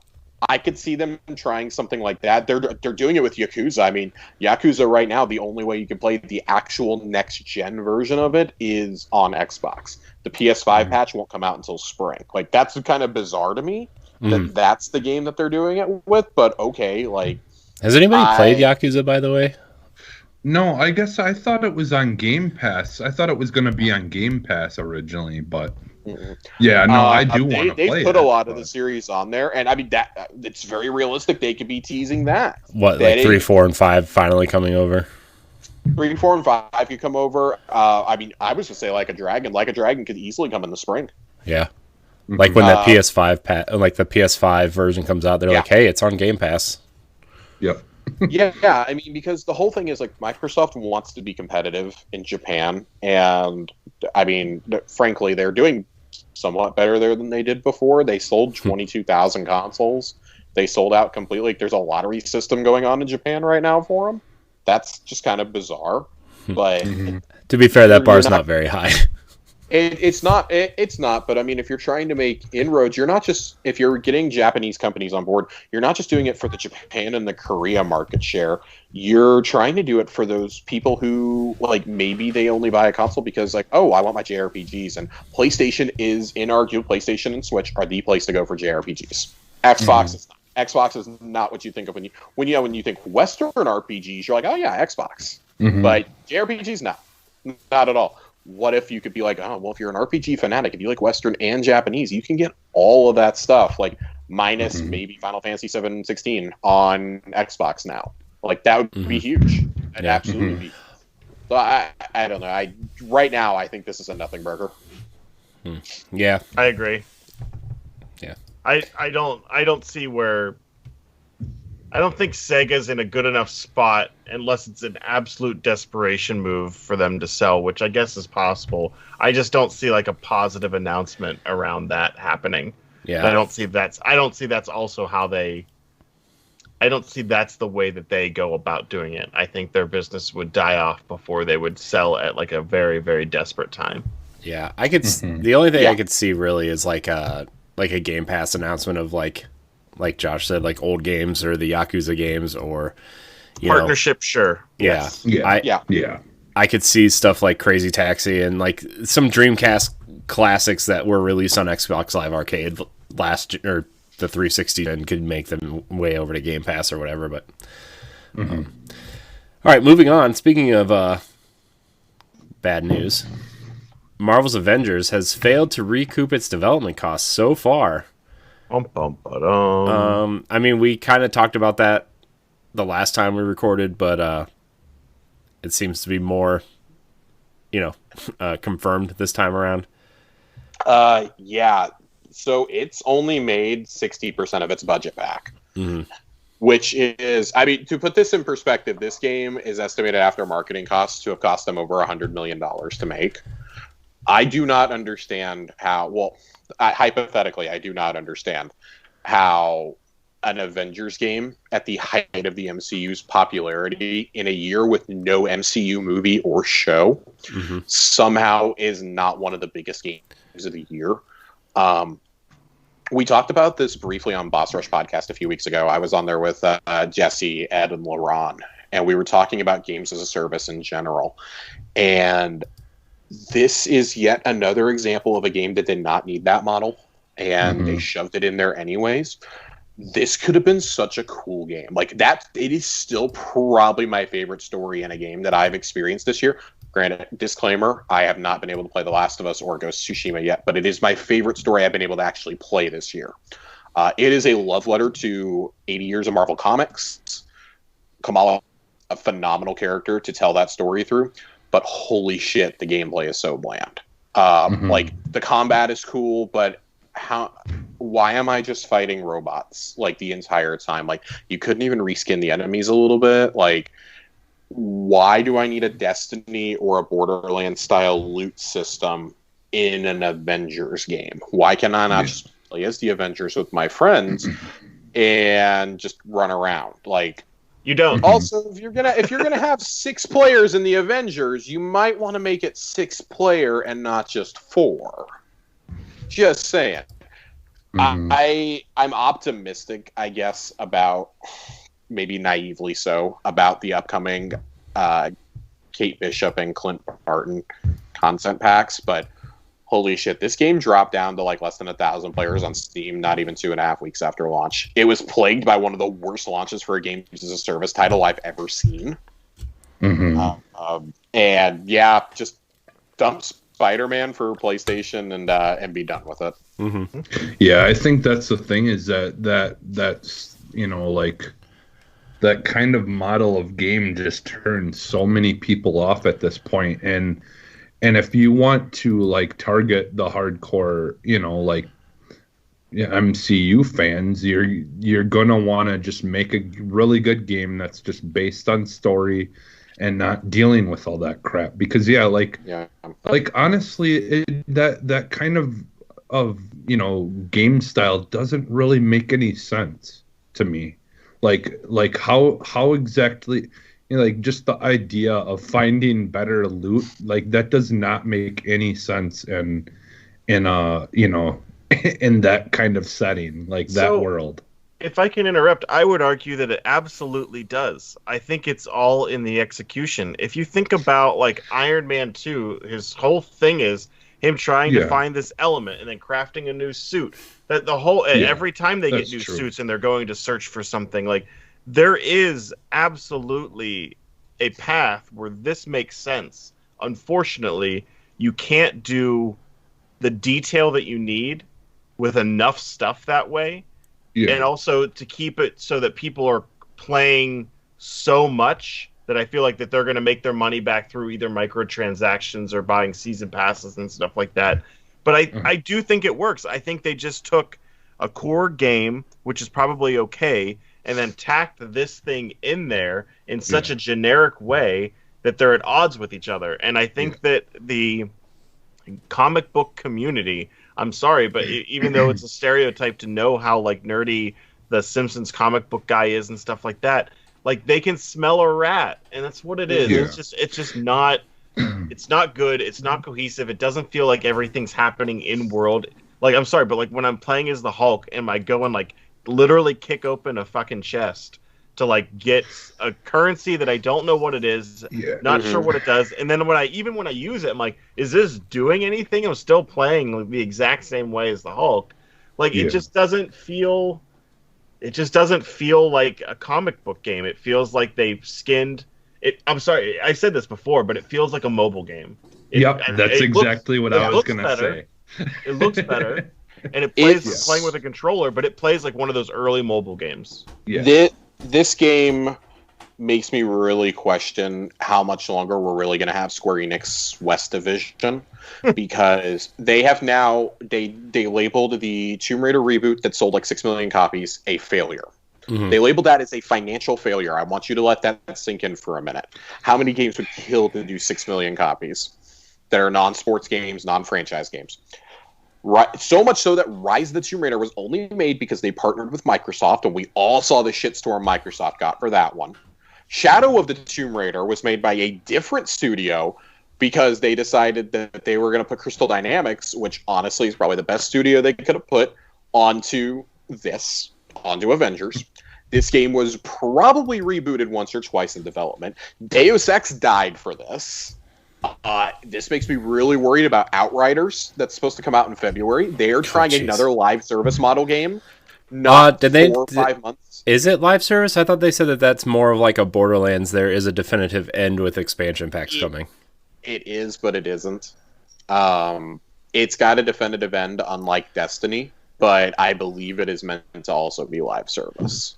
I could see them trying something like that. They're doing it with Yakuza. I mean, Yakuza right now, the only way you can play the actual next-gen version of it is on Xbox. The PS5 patch won't come out until spring. Like, that's kind of bizarre to me that that's the game that they're doing it with, but okay, like... Has anybody played Yakuza, by the way? No, I guess I thought it was on Game Pass. I thought it was going to be on Game Pass originally, but... Yeah, no, I do want to play it. They've put a lot of the series on there, and I mean, that it's very realistic. They could be teasing that. What, like 3, 4, and 5 finally coming over? 3, 4, and 5 could come over. I mean, I was to say Like a Dragon. Like a Dragon could easily come in the spring. Yeah. Like when that the PS5 version comes out, they're like, hey, it's on Game Pass. Yep. Yeah, I mean, because the whole thing is like Microsoft wants to be competitive in Japan, and I mean, frankly, they're doing somewhat better there than they did before. They sold 22,000 consoles. They sold out completely. There's a lottery system going on in Japan right now for them. That's just kind of bizarre. But to be fair, that bar's not very high. It's not. But I mean, if you're trying to make inroads, you're not just, if you're getting Japanese companies on board, you're not just doing it for the Japan and the Korea market share. You're trying to do it for those people who, like, maybe they only buy a console because, like, oh, I want my JRPGs, and PlayStation is inarguable. PlayStation and Switch are the place to go for JRPGs. Xbox is not. Xbox is not what you think of when you think Western RPGs. You're like, oh yeah, Xbox. But JRPGs, not at all. what if you could be like, oh, well, if you're an RPG fanatic, if you like Western and Japanese, you can get all of that stuff, like minus maybe Final Fantasy 7-16 on Xbox now. Like, that would be huge. I'd absolutely be. So I don't know. Right now, I think this is a nothing burger. Yeah, I agree. Yeah, I don't see where. I don't think Sega's in a good enough spot unless it's an absolute desperation move for them to sell, which I guess is possible. I just don't see like a positive announcement around that happening. Yeah, And I don't see that's also how they. I don't see that's the way that they go about doing it. I think their business would die off before they would sell at like a very, very desperate time. yeah. I could. The only thing I could see really is like a Game Pass announcement of like Josh said, like old games or the Yakuza games or Partnership, sure. Yeah, Yes. Yeah. I could see stuff like Crazy Taxi and like some Dreamcast classics that were released on Xbox Live Arcade or the 360 and could make them way over to Game Pass or whatever. But all right, moving on. Speaking of bad news, Marvel's Avengers has failed to recoup its development costs so far. I mean, we kind of talked about that the last time we recorded, but it seems to be more, confirmed this time around. Yeah. So it's only made 60% of its budget back, which is, I mean, to put this in perspective, this game is estimated after marketing costs to have cost them over $100 million to make. I do not understand how, hypothetically, I do not understand how an Avengers game at the height of the MCU's popularity in a year with no MCU movie or show somehow is not one of the biggest games of the year. We talked about this briefly on Boss Rush podcast a few weeks ago. I was on there with Jesse, Ed, and LaRon, and we were talking about games as a service in general. And this is yet another example of a game that did not need that model, and they shoved it in there anyways. This could have been such a cool game. Like that, it is still probably my favorite story in a game that I've experienced this year. Granted, disclaimer, I have not been able to play The Last of Us or Ghost of Tsushima yet, but it is my favorite story I've been able to actually play this year. It is a love letter to 80 years of Marvel Comics. Kamala, a phenomenal character to tell that story through, but holy shit, the gameplay is so bland. Like, the combat is cool, but why am I just fighting robots, like, the entire time? Like, you couldn't even reskin the enemies a little bit? Like, why do I need a Destiny or a Borderlands style loot system in an Avengers game? Why can I not just play as the Avengers with my friends and just run around? Like, you don't. Also, if you're gonna have 6 players in the Avengers, you might want to make it 6 player and not just 4. Just saying. I'm optimistic, I guess, about, maybe naively so, about the upcoming Kate Bishop and Clint Barton content packs, but holy shit, this game dropped down to like less than 1,000 players on Steam not even 2.5 weeks after launch. It was plagued by one of the worst launches for a game as a service title I've ever seen. And yeah, just dump Spider-Man for PlayStation and be done with it. Yeah, I think that's the thing, is that's like that kind of model of game just turns so many people off at this point. And if you want to like target the hardcore, MCU fans, you're gonna want to just make a really good game that's just based on story and not dealing with all that crap. Because honestly, that kind of game style doesn't really make any sense to me. Like how exactly, just the idea of finding better loot, like that does not make any sense in in that kind of setting, like that world. If I can interrupt, I would argue that it absolutely does. I think it's all in the execution. If you think about like Iron Man 2, his whole thing is him trying to find this element and then crafting a new suit. That the whole every time they get new suits and they're going to search for something, like there is absolutely a path where this makes sense. Unfortunately, you can't do the detail that you need with enough stuff that way. Yeah. And also to keep it so that people are playing so much that I feel like that they're going to make their money back through either microtransactions or buying season passes and stuff like that. But I do think it works. I think they just took a core game, which is probably okay, and then tacked this thing in there in such a generic way that they're at odds with each other. And I think that the comic book community, I'm sorry, but even though it's a stereotype to know how like nerdy the Simpsons comic book guy is and stuff like that, like they can smell a rat, and that's what it is. Yeah. It's just not good. It's not cohesive. It doesn't feel like everything's happening in world. Like, I'm sorry, but like when I'm playing as the Hulk, am I going like literally kick open a fucking chest to like get a currency that I don't know what it is, not sure what it does, and then when I use it, I'm like, is this doing anything? I'm still playing like, the exact same way as the Hulk. Like it just doesn't feel. It just doesn't feel like a comic book game. It feels like they've skinned it. I'm sorry, I said this before, but it feels like a mobile game. That's exactly what I was going to say. It looks better, and it plays playing with a controller, but it plays like one of those early mobile games. Yeah. This game makes me really question how much longer we're really going to have Square Enix West Division, because they have now they labeled the Tomb Raider reboot that sold like 6 million copies a failure. They labeled that as a financial failure. I want you to let that sink in for a minute. How many games would kill to do 6 million copies that are non-sports games, non-franchise games? Right, so much so that Rise of the Tomb Raider was only made because they partnered with Microsoft, and we all saw the shitstorm Microsoft got for that one. Shadow of the Tomb Raider was made by a different studio because they decided that they were going to put Crystal Dynamics, which honestly is probably the best studio they could have put, onto Avengers. This game was probably rebooted once or twice in development. Deus Ex died for this. This makes me really worried about Outriders that's supposed to come out in February. They are trying another live service model game. Not 4 or 5 months. Is it live service? I thought they said that that's more of like a Borderlands. There is a definitive end with expansion packs coming. It is, but it isn't. It's got a definitive end, unlike Destiny, but I believe it is meant to also be live service.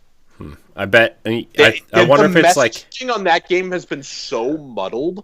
I bet. I wonder if it's like... The messaging on that game has been so muddled.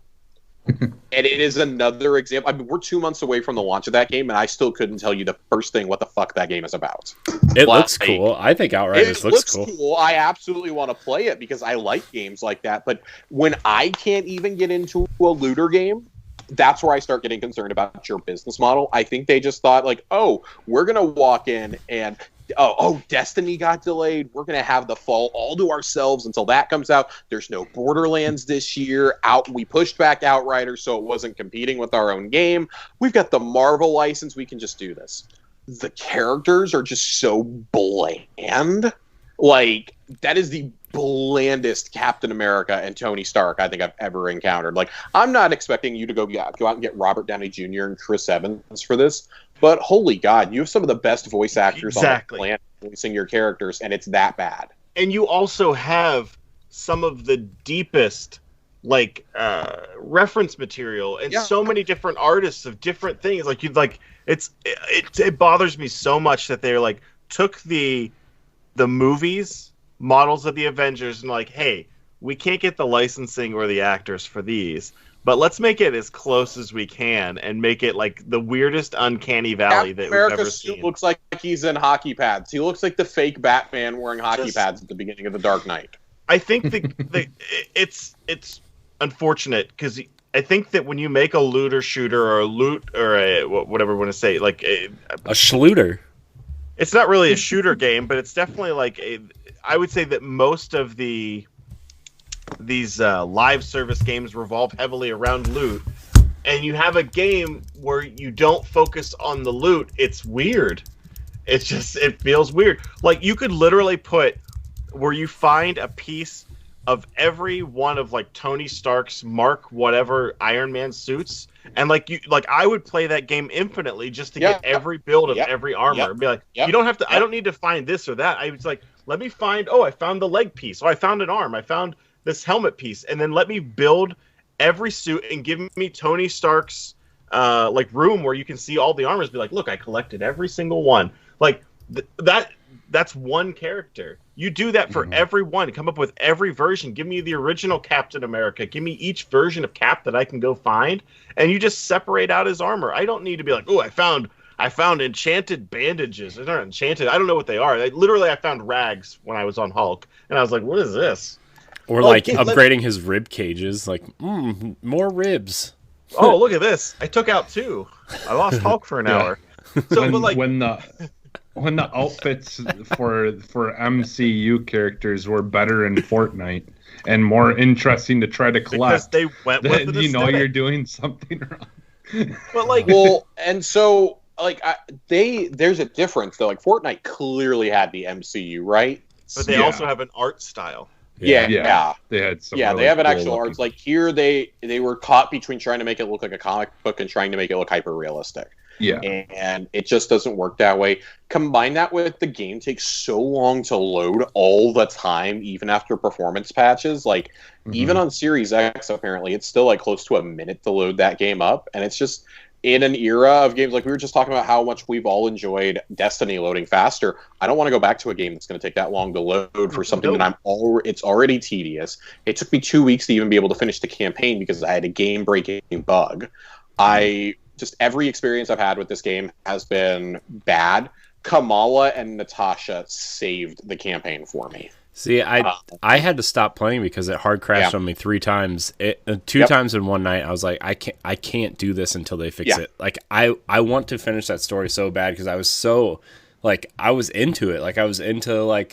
And it is another example. I mean, we're 2 months away from the launch of that game, and I still couldn't tell you the first thing what the fuck that game is about. It looks cool. I think Outriders looks cool. I absolutely want to play it because I like games like that. But when I can't even get into a looter game, that's where I start getting concerned about your business model. I think they just thought, like, oh, we're going to walk in and... Oh, Destiny got delayed. We're going to have the fall all to ourselves until that comes out. There's no Borderlands this year. We pushed back Outriders so it wasn't competing with our own game. We've got the Marvel license. We can just do this. The characters are just so bland. Like, that is the blandest Captain America and Tony Stark I think I've ever encountered. Like, I'm not expecting you to go out and get Robert Downey Jr. and Chris Evans for this. But holy God, you have some of the best voice actors on the planet voicing your characters, and it's that bad. And you also have some of the deepest, like, reference material and so many different artists of different things. Like, it bothers me so much that they're like took the movies models of the Avengers and like, hey, we can't get the licensing or the actors for these. But let's make it as close as we can and make it like the weirdest uncanny valley that we've ever seen. Looks like he's in hockey pads. He looks like the fake Batman wearing hockey pads at the beginning of The Dark Knight. I think it's unfortunate because I think that when you make a looter shooter or a loot or a whatever we want to say, like a schluter, it's not really a shooter game, but it's definitely like I would say that most of these live service games revolve heavily around loot, and you have a game where you don't focus on the loot. It's weird. It feels weird. Like you could literally put where you find a piece of every one of like Tony Stark's Mark whatever Iron Man suits, and like I would play that game infinitely just to get every build of every armor. Be like, you don't have to. I don't need to find this or that. I was like, let me find. Oh, I found the leg piece. Oh, I found an arm. I found this helmet piece, and then let me build every suit and give me Tony Stark's room where you can see all the armors. Be like, look, I collected every single one. Like that's one character. You do that for every one. Come up with every version. Give me the original Captain America. Give me each version of Cap that I can go find, and you just separate out his armor. I don't need to be like, oh, I found enchanted bandages. They're not enchanted. I don't know what they are. I found rags when I was on Hulk, and I was like, what is this? Or upgrading his rib cages, like more ribs. Oh, look at this! I took out 2. I lost Hulk for an hour. So, when the outfits for MCU characters were better in Fortnite and more interesting to try to collect, because they went with the you're doing something wrong. But and so there's a difference though. Like Fortnite clearly had the MCU, right? But they also have an art style. Yeah. They had some. Yeah, they have an actual arts. Like here, they were caught between trying to make it look like a comic book and trying to make it look hyper realistic. Yeah, and it just doesn't work that way. Combine that with the game takes so long to load all the time, even after performance patches. Like even on Series X, apparently it's still like close to a minute to load that game up, and it's just. In an era of games like we were just talking about how much we've all enjoyed Destiny loading faster, I don't want to go back to a game that's going to take that long to load for something that it's already tedious. It took me 2 weeks to even be able to finish the campaign because I had a game-breaking bug. Every experience I've had with this game has been bad. Kamala and Natasha saved the campaign for me. See, I had to stop playing because it hard crashed on me 3 times. Two times in one night. I was like, I can't do this until they fix it. Like I want to finish that story so bad because I was so I was into it. Like I was into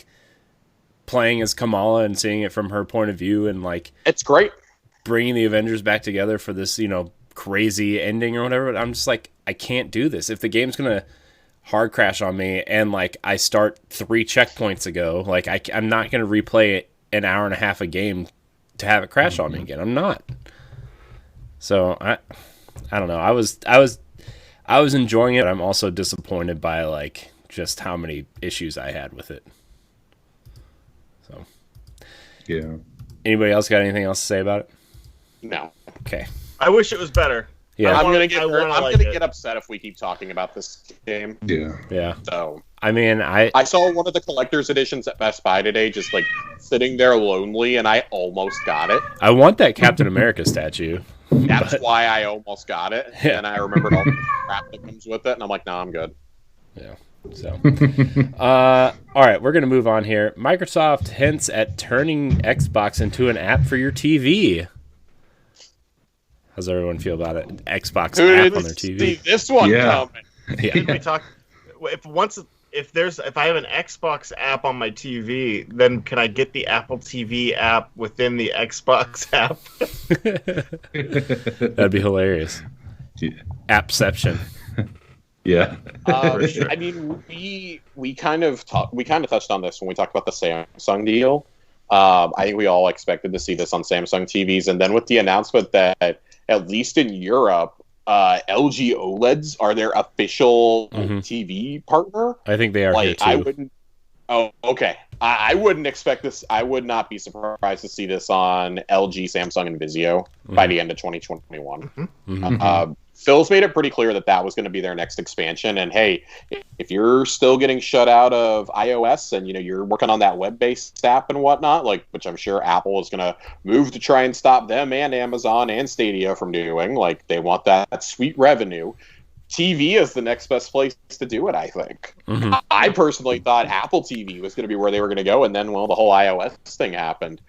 playing as Kamala and seeing it from her point of view and it's great bringing the Avengers back together for this crazy ending or whatever. But I'm just like, I can't do this. If the game's gonna hard crash on me and I start 3 checkpoints ago, I'm not going to replay it an hour and a half a game to have it crash on me again. I'm not. So I don't know. I was enjoying it. I'm also disappointed by just how many issues I had with it. So yeah. Anybody else got anything else to say about it? No. Okay. I wish it was better. Yeah, I'm gonna get upset if we keep talking about this game. Yeah. So I mean, I saw one of the collector's editions at Best Buy today, just sitting there lonely, and I almost got it. I want that Captain America statue. That's why I almost got it. Yeah. And I remembered all the crap that comes with it, and I'm like, no, I'm good. Yeah. So, all right, we're gonna move on here. Microsoft hints at turning Xbox into an app for your TV. How's everyone feel about it? Xbox app on their TV. See this one coming. Yeah. Did we talk? If I have an Xbox app on my TV, then can I get the Apple TV app within the Xbox app? That'd be hilarious. Yeah. Appception. Yeah. Sure. I mean, we kind of touched on this when we talked about the Samsung deal. I think we all expected to see this on Samsung TVs, and then with the announcement that at least in Europe, LG OLEDs are their official TV partner. I think they are here too. I wouldn't. Oh, okay. I wouldn't expect this. I would not be surprised to see this on LG, Samsung, and Vizio by the end of 2021. Phil's made it pretty clear that was going to be their next expansion. And hey, if you're still getting shut out of iOS and you're working on that web-based app and whatnot, which I'm sure Apple is going to move to try and stop them and Amazon and Stadia from doing, they want that sweet revenue. TV is the next best place to do it, I think. I personally thought Apple TV was going to be where they were going to go, and then the whole iOS thing happened.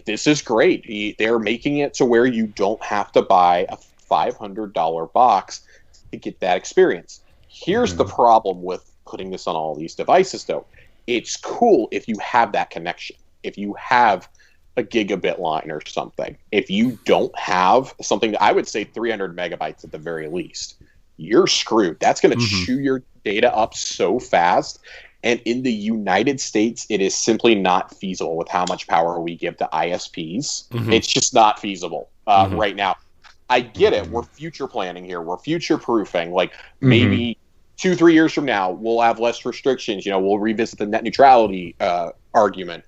This is great. They're making it to where you don't have to buy a $500 box to get that experience. Here's the problem with putting this on all these devices, though. It's cool if you have that connection. If you have a gigabit line or something. If you don't have something, I would say 300 megabytes at the very least, you're screwed. That's going to chew your data up so fast. And in the United States, it is simply not feasible with how much power we give to ISPs. It's just not feasible right now. I get it. We're future planning here. We're future proofing. Maybe 2-3 years from now, we'll have less restrictions. We'll revisit the net neutrality argument.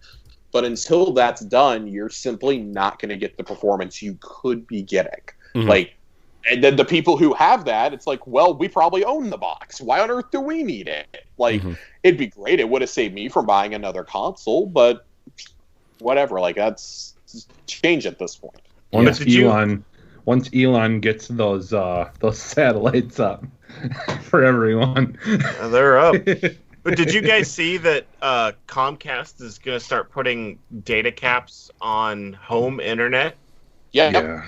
But until that's done, you're simply not going to get the performance you could be getting. And then the people who have that, it's like, well, we probably own the box. Why on earth do we need it? Like, it'd be great. It would have saved me from buying another console, but whatever. Like, that's change at this point. Once Elon gets those satellites up for everyone, they're up. But did you guys see that Comcast is going to start putting data caps on home internet? Yeah.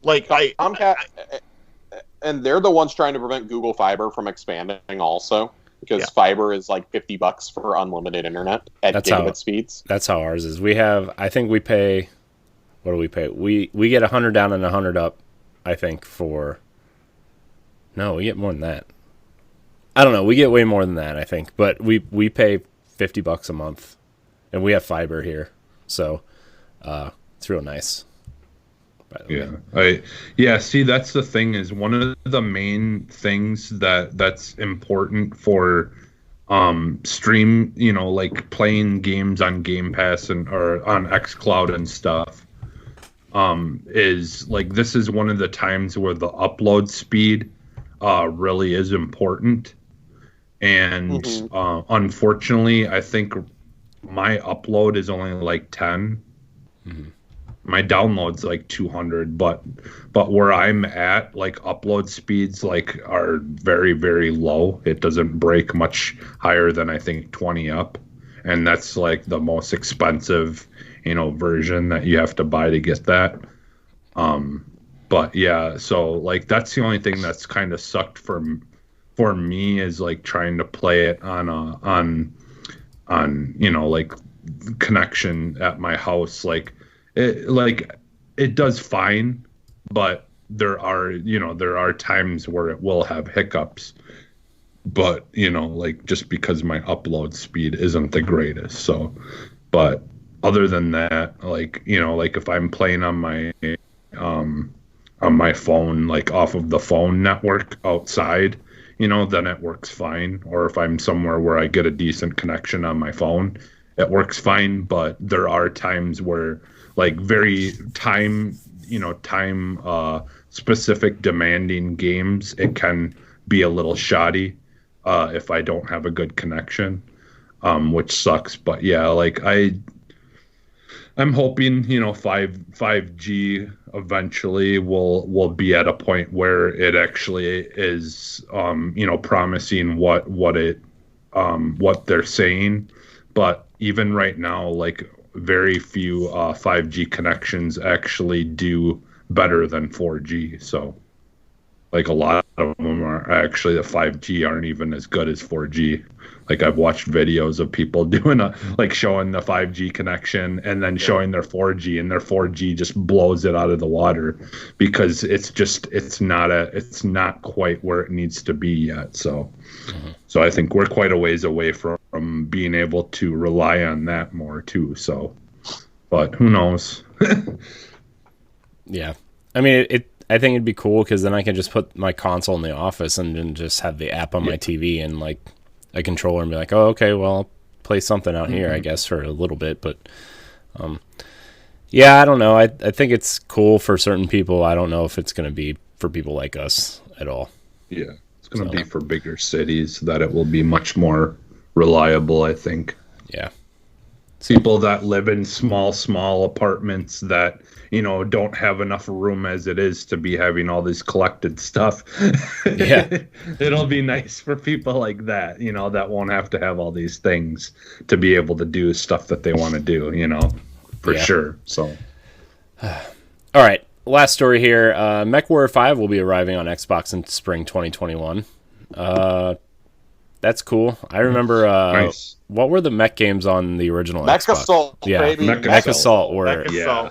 Like Comcast, and they're the ones trying to prevent Google Fiber from expanding also, because fiber is like $50 for unlimited internet at gigabit speeds. That's how ours is. I think we pay, what do we pay? We get 100 down and 100 up, I think, no, we get more than that. I don't know. We get way more than that, I think. But we pay $50 a month, and we have fiber here, so it's real nice. See, that's the thing, is one of the main things that's important for stream, like playing games on Game Pass or on xCloud and stuff, is like, this is one of the times where the upload speed really is important. And unfortunately, I think my upload is only like 10. My download's like 200, but where I'm at, like, upload speeds like are very, very low. It doesn't break much higher than, I think, 20 up, and that's like the most expensive version that you have to buy to get that. But yeah, so like, that's the only thing that's kind of sucked for me, is like trying to play it on like connection at my house. It does fine, but there are times where it will have hiccups, but like, just because my upload speed isn't the greatest. So, but other than that, like, like if I'm playing on my phone, like off of the phone network outside, then it works fine. Or if I'm somewhere where I get a decent connection on my phone, it works fine. But there are times where, like, very time specific demanding games, it can be a little shoddy if I don't have a good connection, which sucks. But yeah, like, I'm hoping 5G eventually will be at a point where it actually is promising what they're saying. But even right now, like, very few 5G connections actually do better than 4G. So, like, a lot of them are actually, the 5G aren't even as good as 4G. Like, I've watched videos of people doing showing the 5G connection and then showing their 4G, and their 4G just blows it out of the water, because it's not quite where it needs to be yet. So, so I think we're quite a ways away from being able to rely on that more too. So, but who knows? Yeah, I mean, I think it'd be cool, because then I can just put my console in the office and then just have the app on my TV and like a controller, and be like, oh, okay, well, I'll play something out here, I guess, for a little bit. But yeah, I don't know. I think it's cool for certain people. I don't know if it's going to be for people like us at all. Yeah, it's going to be for bigger cities that it will be much more reliable, I think. Yeah. People that live in small apartments that, don't have enough room as it is to be having all this collected stuff. Yeah. It'll be nice for people like that, that won't have to have all these things to be able to do stuff that they want to do, for sure. So, all right. Last story here. MechWarrior 5 will be arriving on Xbox in spring 2021. That's cool. I remember nice. What were the mech games on the original Mech Xbox? Assault, yeah, baby. Mech Assault were Yeah.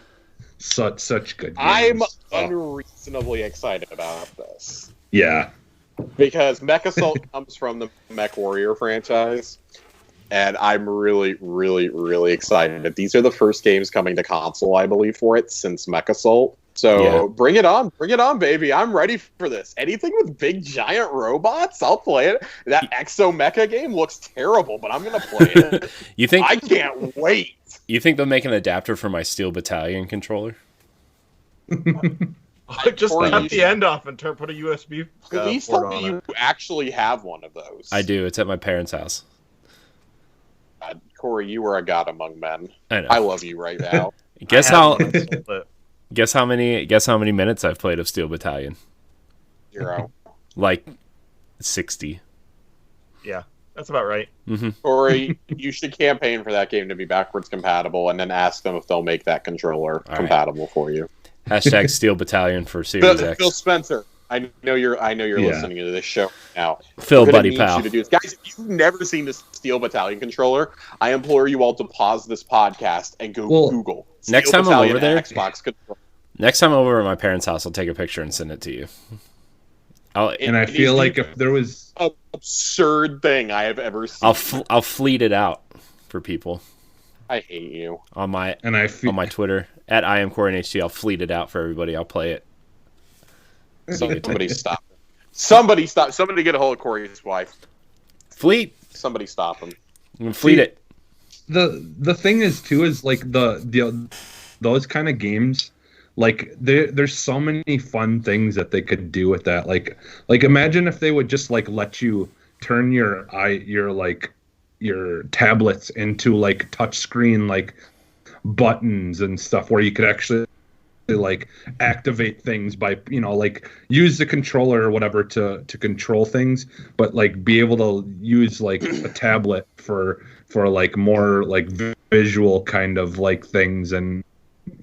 Such good games. I'm unreasonably excited about this. Yeah. Because Mech Assault comes from the Mech Warrior franchise, and I'm really, really, really excited that these are the first games coming to console, I believe, for it since Mech Assault. So bring it on, baby. I'm ready for this. Anything with big giant robots, I'll play it. That Exo Mecha game looks terrible, but I'm gonna play it. You think? I can't wait. You think they'll make an adapter for my Steel Battalion controller? Just Corey, cut you the should- end off and put a USB Please port tell me on you it. actually have one of those. I do. It's at my parents' house. God, Corey, you are a god among men. I know. I love you right now. Guess I have how? one, I sold it. Guess how many? Guess how many minutes I've played of Steel Battalion? 0. Like 60. Yeah, that's about right. Corey, you should campaign for that game to be backwards compatible, and then ask them if they'll make that controller right. compatible for you. Hashtag Steel Battalion for Series X. Phil Spencer, I know you're Yeah. listening to this show now. Phil, We're gonna buddy need pal. you to do this. Guys, if you've never seen the Steel Battalion controller, I implore you all to pause this podcast and go Well, Google next Steel time I'm Battalion over there- Xbox controller. Next time I'm over at my parents' house, I'll take a picture and send it to you. And I It feel is like the if there was, absurd thing I have ever seen. I'll fleet it out for people I hate you. on my and I feel on my Twitter at I am Corey HT. I'll fleet it out for everybody. I'll play it. Somebody stop. Somebody stop. Somebody get a hold of Corey's wife. Fleet. Somebody stop him. Fleet See, it. the thing is too is like the those kind of games, like there's so many fun things that they could do with that. Like imagine if they would just like let you turn your tablets into like touch screen like buttons and stuff where you could actually like activate things by like use the controller or whatever to control things, but like be able to use like a tablet for like more like visual kind of like things, and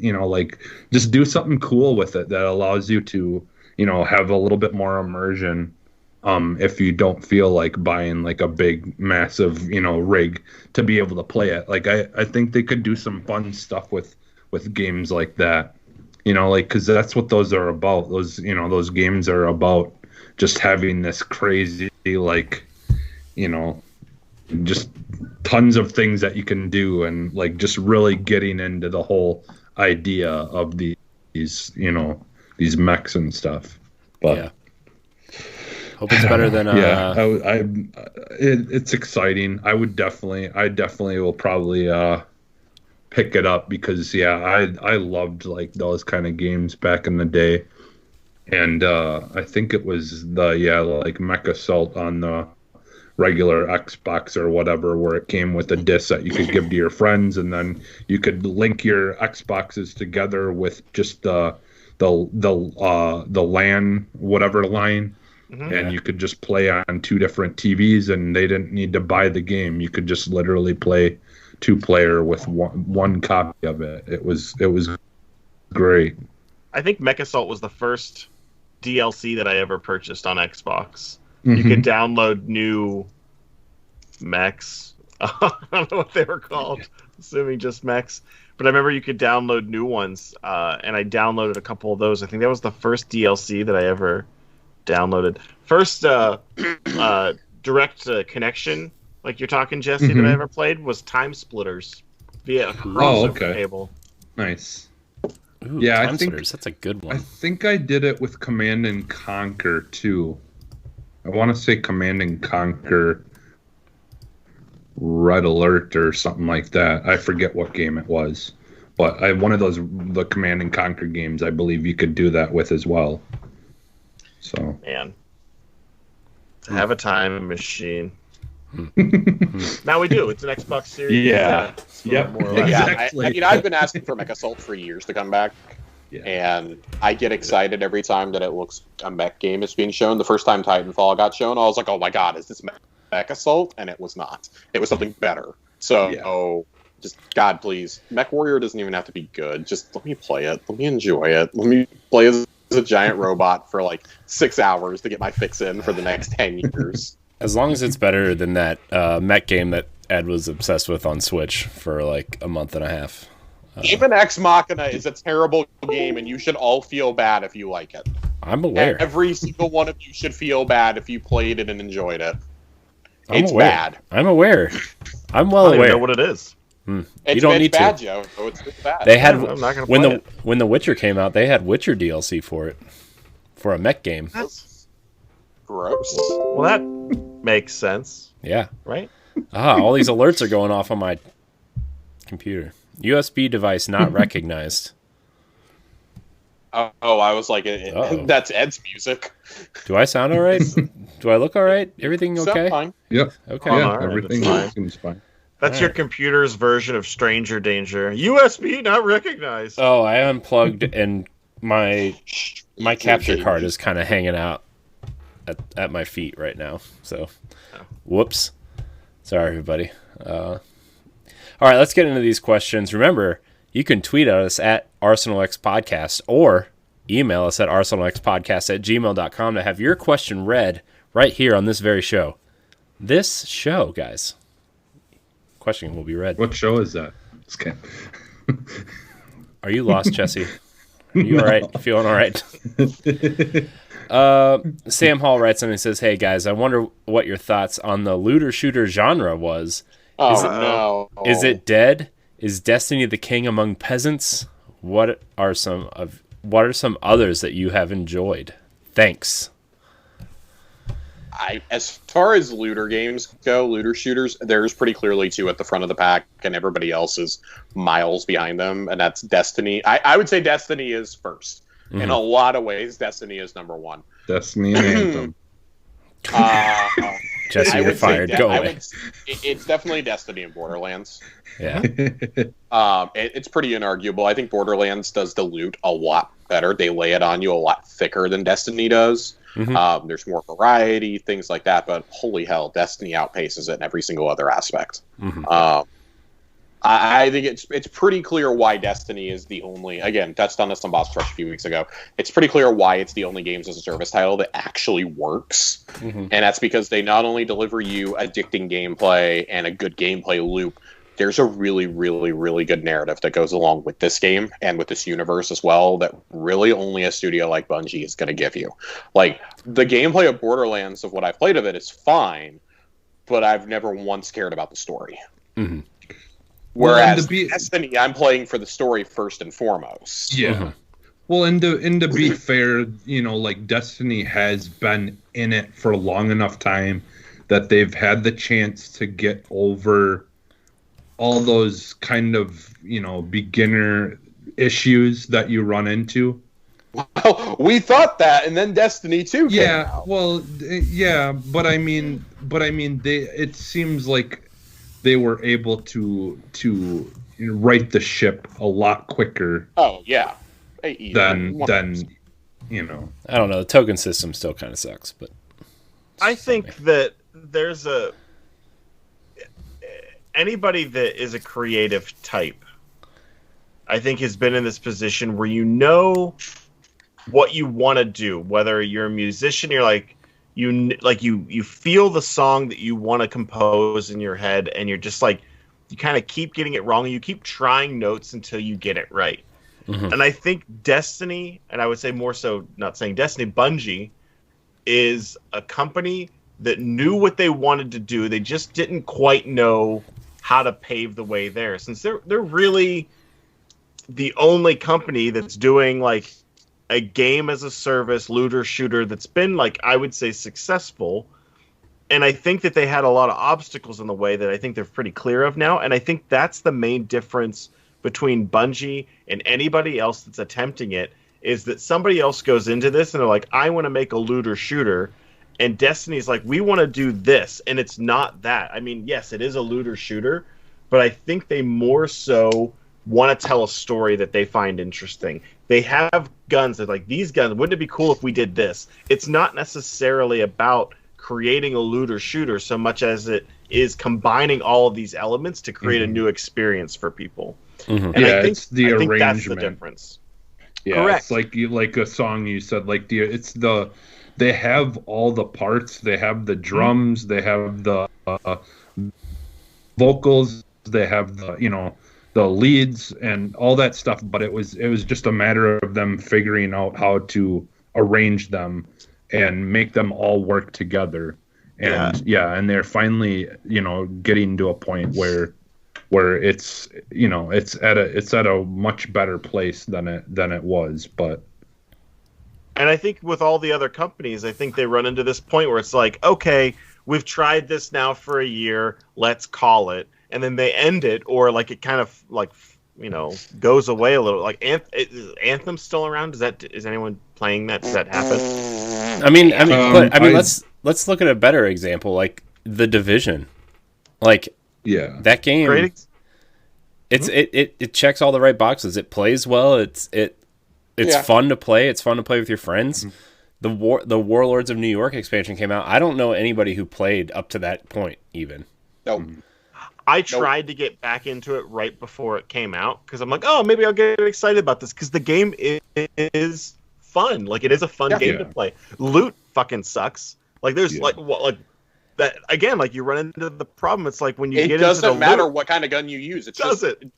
like just do something cool with it that allows you to have a little bit more immersion, if you don't feel like buying like a big massive rig to be able to play it. Like I think they could do some fun stuff with games like that. Like, because that's what those are about. Those games are about just having this crazy, like, just tons of things that you can do, and like just really getting into the whole idea of these mechs and stuff. But Yeah. Hope it's better than it's exciting. I definitely will probably pick it up because I loved like those kind of games back in the day, and I think it was like Mech Assault on the regular Xbox or whatever, where it came with a disc that you could give to your friends, and then you could link your Xboxes together with just the LAN whatever line. And you could just play on two different TVs, and they didn't need to buy the game. You could just literally play 2-player with one copy of it. It was great. I think Mech Assault was the first DLC that I ever purchased on Xbox. Mm-hmm. You could download new mechs. I don't know what they were called, assuming just mechs. But I remember you could download new ones, and I downloaded a couple of those. I think that was the first DLC that I ever downloaded. First direct connection, like you're talking, Jesse, that I ever played was Time Splitters via a crossover cable. Nice. Ooh, Yeah, I Time think- Splitters, that's a good I one. think I did it with Command and Conquer too. I want to say Command and Conquer Red Alert or something like that. I forget what game it was, but one of the Command and Conquer games, I believe you could do that with as well. So Man, to have a time machine. Now we do. It's an Xbox Series. Yeah. Yep. More or less. Yeah, Exactly. I've been asking for Mech Assault for years to come back, Yeah. and I get excited every time that it looks a mech game is being shown. The first time Titanfall got shown, I was like, "Oh my god, is this Mech Assault?" And it was not. It was something better. So, just God, please, Mech Warrior doesn't even have to be good. Just let me play it. Let me enjoy it. Let me play as a giant robot for like 6 hours to get my fix in for the next 10 years. As long as it's better than that mech game that Ed was obsessed with on Switch for like a month and a half. Even Ex Machina is a terrible game, and you should all feel bad if you like it. I'm aware. Every single one of you should feel bad if you played it and enjoyed it. I'm It's aware. bad. I'm aware. I'm well I don't even aware. know what it is. It's, don't it's need bad, to. Joe. So it's bad. They had I'm not gonna when play when The Witcher came out, they had Witcher DLC for it, for a mech game. That's gross. well, that makes sense, Yeah. right? All these alerts are going off on my computer. USB device not recognized. Oh, I was like, Uh-oh. that's Ed's music. Do I sound all right? Do I look all right? Everything Sound okay? fine. Yep. Okay. Yeah, all right, everything that's fine. seems fine. That's All your right. computer's version of stranger danger. USB not recognized. Oh, I unplugged and my capture Okay. card is kind of hanging out at my feet right now. So, whoops. Sorry, everybody. All right, let's get into these questions. Remember, you can tweet at us at ArsenalXPodcast or email us at arsenalxpodcast@gmail.com to have your question read right here on this very show. This show, guys. Question will be read. What show is that? Just kidding. Are you lost, Jesse? Are you all right? Feeling all right? Sam Hall writes in and says, "Hey guys, I wonder what your thoughts on the looter shooter genre was. Oh, no. Is it dead? Is Destiny the king among peasants? What are some others that you have enjoyed? Thanks." As far as looter games go, looter shooters, there's pretty clearly two at the front of the pack, and everybody else is miles behind them, and that's Destiny. I would say Destiny is first. Mm-hmm. In a lot of ways, Destiny is number one. Destiny and Anthem. Jesse, I you're would say fired. Go away. It's definitely Destiny and Borderlands. Yeah. It's pretty inarguable. I think Borderlands does the loot a lot better. They lay it on you a lot thicker than Destiny does. Mm-hmm. There's more variety, things like that. But holy hell, Destiny outpaces it in every single other aspect. Mm-hmm. I think it's pretty clear why Destiny is the only, again, touched on this on Boss Rush a few weeks ago. It's pretty clear why it's the only games as a service title that actually works. Mm-hmm. And that's because they not only deliver you addicting gameplay and a good gameplay loop, there's a really, really, really good narrative that goes along with this game and with this universe as well that really only a studio like Bungie is going to give you. Like, the gameplay of Borderlands, of what I've played of it, is fine, but I've never once cared about the story. Mm-hmm. Whereas Destiny, I'm playing for the story first and foremost. Yeah. Mm-hmm. Well, and to be fair, like Destiny has been in it for long enough time that they've had the chance to get over all those kind of, beginner issues that you run into. Well, we thought that, and then Destiny 2 came out. Well, yeah, but I mean, it seems like they were able to right the ship a lot quicker. Oh yeah, than I don't know. The token system still kind of sucks, but I think that there's anybody that is a creative type, I think, has been in this position where you know what you want to do. Whether you're a musician, you're you feel the song that you want to compose in your head, and you're just like, you kind of keep getting it wrong, and you keep trying notes until you get it right. Mm-hmm. And I think Destiny, and I would say more so, not saying Destiny, Bungie is a company that knew what they wanted to do. They just didn't quite know how to pave the way there, since they're really the only company that's doing like a game as a service looter shooter that's been, like, I would say, successful. And I think that they had a lot of obstacles in the way that I think they're pretty clear of now. And I think that's the main difference between Bungie and anybody else that's attempting it, is that somebody else goes into this and they're like, I want to make a looter shooter. And Destiny's like, we want to do this. And it's not that. I mean, yes, it is a looter shooter, but I think they more so want to tell a story that they find interesting. They have guns that, like, these guns, wouldn't it be cool if we did this? It's not necessarily about creating a looter shooter so much as it is combining all of these elements to create a new experience for people. Mm-hmm. And I think, it's the arrangement. That's the difference. Yeah, correct. It's like a song you said, like they have all the parts. They have the drums. They have the vocals. They have the leads and all that stuff. But it was just a matter of them figuring out how to arrange them and make them all work together. And and they're finally getting to a point where it's it's at a much better place than it was. But and I think with all the other companies, I think they run into this point where it's like, okay, we've tried this now for a year, let's call it, and then they end it, or like it kind of like goes away a little. Like is Anthem still around? Is anyone playing that? Does that happen? Let's look at a better example, like The Division. Like, that game. Great. It checks all the right boxes. It plays well. It's fun to play. It's fun to play with your friends. Mm-hmm. The Warlords of New York expansion came out. I don't know anybody who played up to that point even. Nope. I tried to get back into it right before it came out because I'm like, oh, maybe I'll get excited about this because the game is fun. Like, it is a fun game to play. Loot fucking sucks. Like, there's like that again. Like, you run into the problem. It's like when you get into the loot. It doesn't matter what kind of gun you use. It's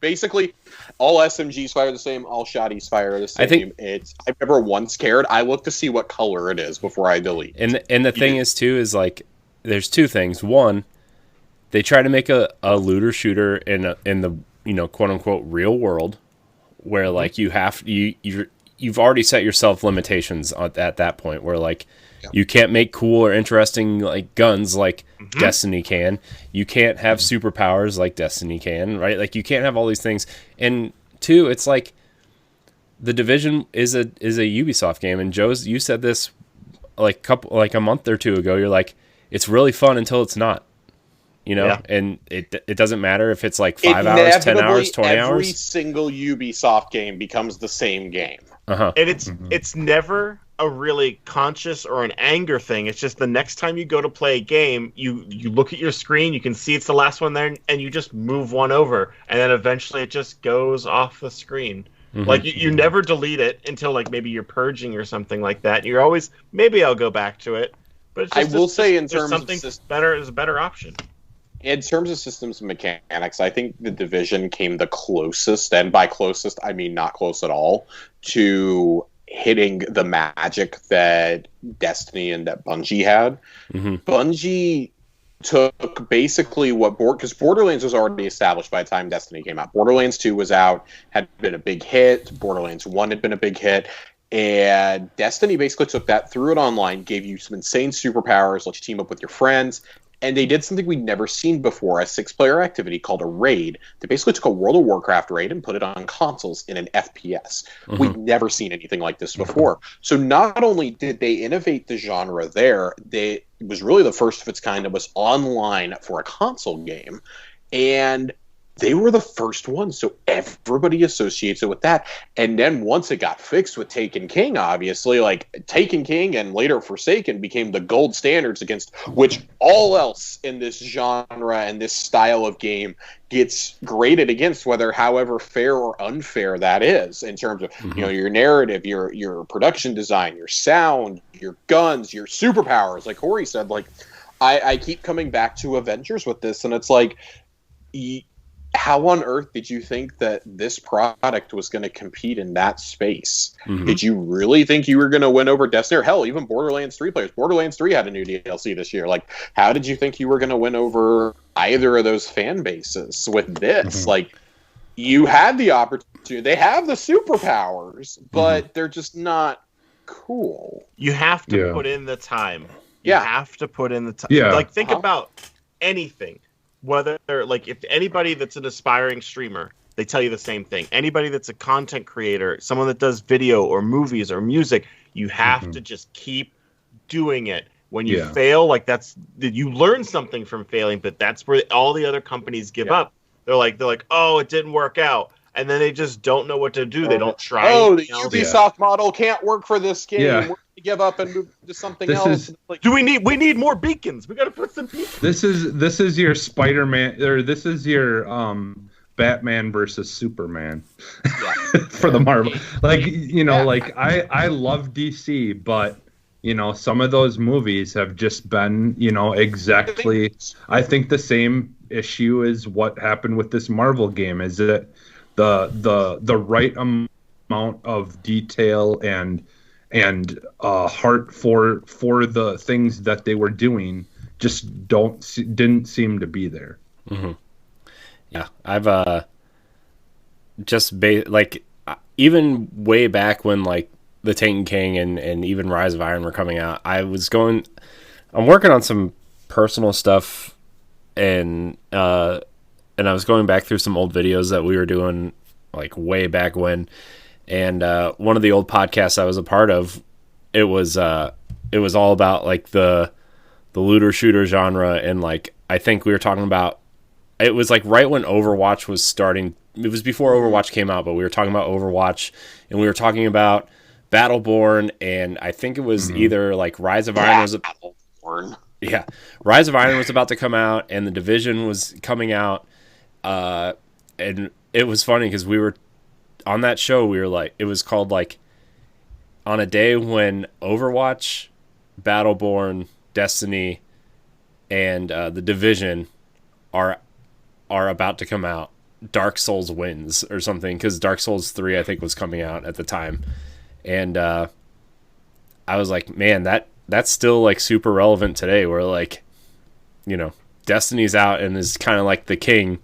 basically all SMGs fire the same. All shotties fire the same. I've never once cared. I look to see what color it is before I delete. And the thing is too is like there's two things. One, they try to make a looter shooter in the quote unquote real world, where like you've already set yourself limitations at that point, where like you can't make cool or interesting like guns like Destiny can. You can't have superpowers like Destiny can, right? Like you can't have all these things. And two, it's like The Division is a Ubisoft game, and you said this like a month or two ago. You're like, it's really fun until it's not. And it doesn't matter if it's like 5 hours, 10 hours, 20 hours. Every single Ubisoft game becomes the same game. Uh-huh. And it's never a really conscious or an anger thing. It's just the next time you go to play a game, you look at your screen, you can see it's the last one there, and you just move one over, and then eventually it just goes off the screen. Mm-hmm. Like you never delete it until like maybe you're purging or something like that. You're always, maybe I'll go back to it. But it's just, I will say in terms something better is a better option. In terms of systems and mechanics, I think The Division came the closest, and by closest, I mean not close at all, to hitting the magic that Destiny and that Bungie had. Mm-hmm. Bungie took basically because Borderlands was already established by the time Destiny came out. Borderlands 2 was out, had been a big hit. Borderlands 1 had been a big hit. And Destiny basically took that, threw it online, gave you some insane superpowers, let you team up with your friends. And they did something we'd never seen before, a 6-player activity called a raid. They basically took a World of Warcraft raid and put it on consoles in an FPS. Mm-hmm. We'd never seen anything like this before. So not only did they innovate the genre there, it was really the first of its kind that was online for a console game. And they were the first ones, so everybody associates it with that. And then once it got fixed with Taken King, obviously, like Taken King and later Forsaken became the gold standards against which all else in this genre and this style of game gets graded against, however fair or unfair that is in terms of your narrative, your production design, your sound, your guns, your superpowers. Like Corey said, like I keep coming back to Avengers with this, and it's like, how on earth did you think that this product was going to compete in that space? Mm-hmm. Did you really think you were going to win over Destiny? Or hell, even Borderlands 3 players. Borderlands 3 had a new DLC this year. Like, how did you think you were going to win over either of those fan bases with this? Mm-hmm. Like, you had the opportunity. They have the superpowers, but they're just not cool. You have to put in the time. You have to put in the time. Yeah. Like, think about anything. Whether, like, if anybody that's an aspiring streamer, they tell you the same thing. Anybody that's a content creator, someone that does video or movies or music, you have to just keep doing it. When you fail, like you learn something from failing, but that's where all the other companies give up. They're like, oh, it didn't work out. And then they just don't know what to do. They don't try. Oh, the Ubisoft model can't work for this game. Yeah. We're going to give up and move to something else. We need more beacons. We got to put some beacons. This is your Spider-Man, or this is your Batman versus Superman for the Marvel. Like, like I love DC, but some of those movies have just been, exactly. I think the same issue is what happened with this Marvel game. Is that the right amount of detail and heart for the things that they were doing just didn't seem to be there. Mm-hmm. Yeah, I've even way back when like the Taken King and even Rise of Iron were coming out, I'm working on some personal stuff, and I was going back through some old videos that we were doing like way back when. And one of the old podcasts I was a part of, it was all about like the looter shooter genre, and like I think we were talking about, it was like right when Overwatch was starting. It was before Overwatch came out, but we were talking about Overwatch, and we were talking about Battleborn, and I think it was either like Rise of Iron was Battleborn. Yeah, Rise of Iron was about to come out, and The Division was coming out, and it was funny because we were on that show. We were like, it was called like on a day when Overwatch, Battleborn, Destiny, and The Division are about to come out, Dark Souls wins or something, because Dark Souls 3 I think was coming out at the time, and I was like, man, that's still like super relevant today, where like, you know, Destiny's out and is kind of like the king,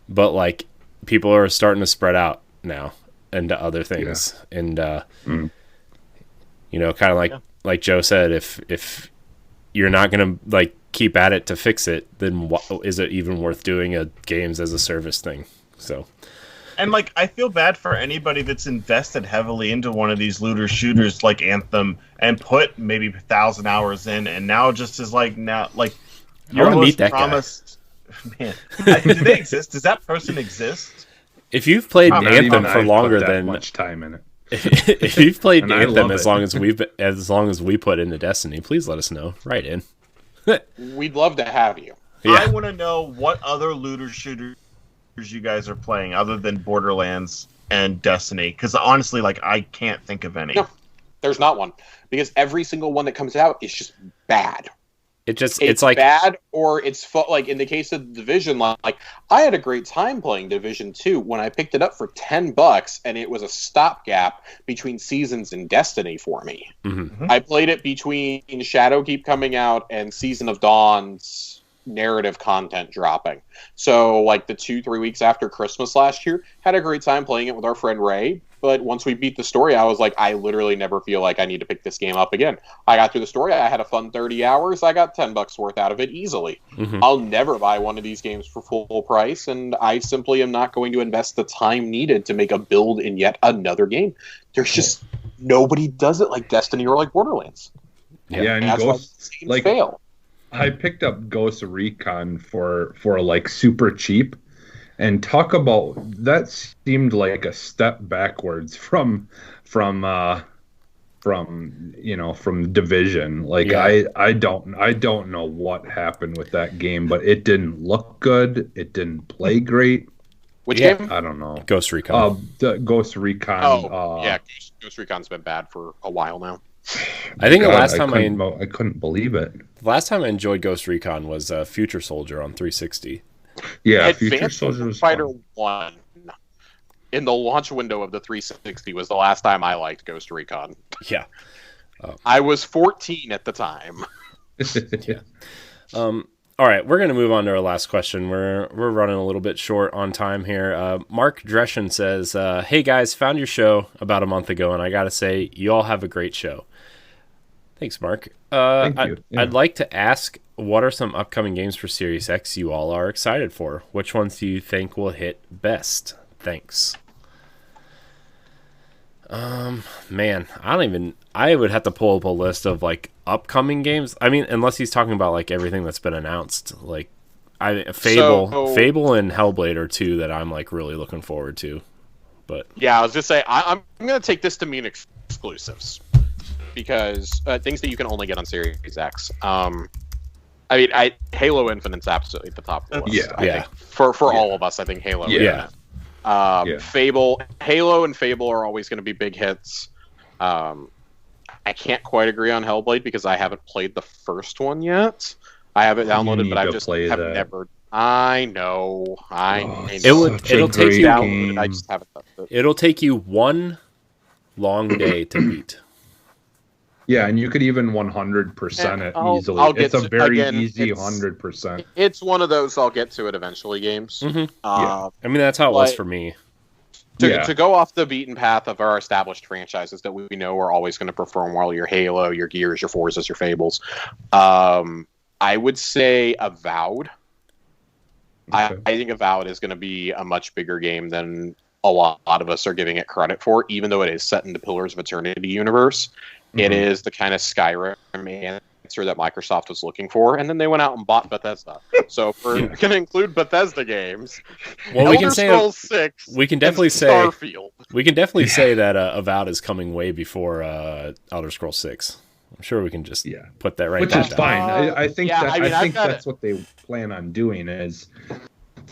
but like people are starting to spread out now into other things. And you know, kind of like Joe said, if you're not gonna like keep at it to fix it, then is it even worth doing a games as a service thing? So, and like, I feel bad for anybody that's invested heavily into one of these looter shooters like Anthem and put maybe 1,000 hours in, and now just is like, now like you're gonna meet that promised guy. Man, do they exist? Does that person exist? If you've played Anthem for longer than than much time in it, if you've played Anthem as it. long as we put into Destiny, please let us know. Right in. We'd love to have you. Yeah. I want to know what other looter shooters you guys are playing other than Borderlands and Destiny, because honestly, like, I can't think of any. No, there's not one, because every single one that comes out is just bad. It's like bad, or it's like in the case of the Division, like I had a great time playing Division 2 when I picked it up for $10, and it was a stopgap between Seasons and Destiny for me. I played it between Shadowkeep coming out and Season of Dawn's narrative content dropping. So like the 2-3 weeks after Christmas last year, had a great time playing it with our friend Ray. But once we beat the story, I was like, I literally never feel like I need to pick this game up again. I got through the story. I had a fun 30 hours. I got $10 worth out of it easily. I'll never buy one of these games for full price, and I simply am not going to invest the time needed to make a build in yet another game. There's just nobody does it like Destiny or like Borderlands. Yeah, and that's Ghost, why games fail. I picked up Ghost Recon for like super cheap. And talk about, that seemed like a step backwards from Division. Like I don't know what happened with that game, but it didn't look good. It didn't play great. Which game? I don't know. Ghost Recon. Ghost Recon. Ghost Recon's been bad for a while now. I think the last time I couldn't believe it. The last time I enjoyed Ghost Recon was Future Soldier on 360. Yeah, Advanced Future Soldier was Fighter fun. 1 in the launch window of the 360 was the last time I liked Ghost Recon. Yeah. I was 14 at the time. Yeah. All right, we're going to move on to our last question. We're running a little bit short on time here. Mark Dreschen says, hey guys, found your show about a month ago, and I got to say, you all have a great show. Thanks, Mark. Thank you. Yeah. I'd like to ask, what are some upcoming games for Series X you all are excited for? Which ones do you think will hit best? Thanks. Man, I would have to pull up a list of like upcoming games. I mean, unless he's talking about like everything that's been announced, like Fable and Hellblade are two that I'm like really looking forward to. But yeah, I was just saying, I'm going to take this to mean exclusives, because things that you can only get on Series X. I mean, Halo Infinite's absolutely at the top of the list. I think for all of us, I think Halo. Yeah. Fable, Halo, and Fable are always going to be big hits. I can't quite agree on Hellblade because I haven't played the first one yet. I have it downloaded, but I just have never. I know. It'll take you downloaded. I just haven't touched it. It'll take you one long day to beat. Yeah, and you could even 100% it easily. It's a very easy 100%. It's one of those I'll get to it eventually games. I mean, that's how it was for me. To go off the beaten path of our established franchises that we know are always going to perform well, your Halo, your Gears, your Forzas, your Fables, I would say Avowed. Okay. I think Avowed is going to be a much bigger game than a lot of us are giving it credit for, even though it is set in the Pillars of Eternity universe. It is the kind of Skyrim answer that Microsoft was looking for, and then they went out and bought Bethesda. So if we're going to include Bethesda games, well, Elder Scrolls 6, we can definitely say Starfield. We can definitely say that Avowed is coming way before Elder Scrolls 6. I'm sure we can just put that right. Which is fine. I think I that's what they plan on doing. Is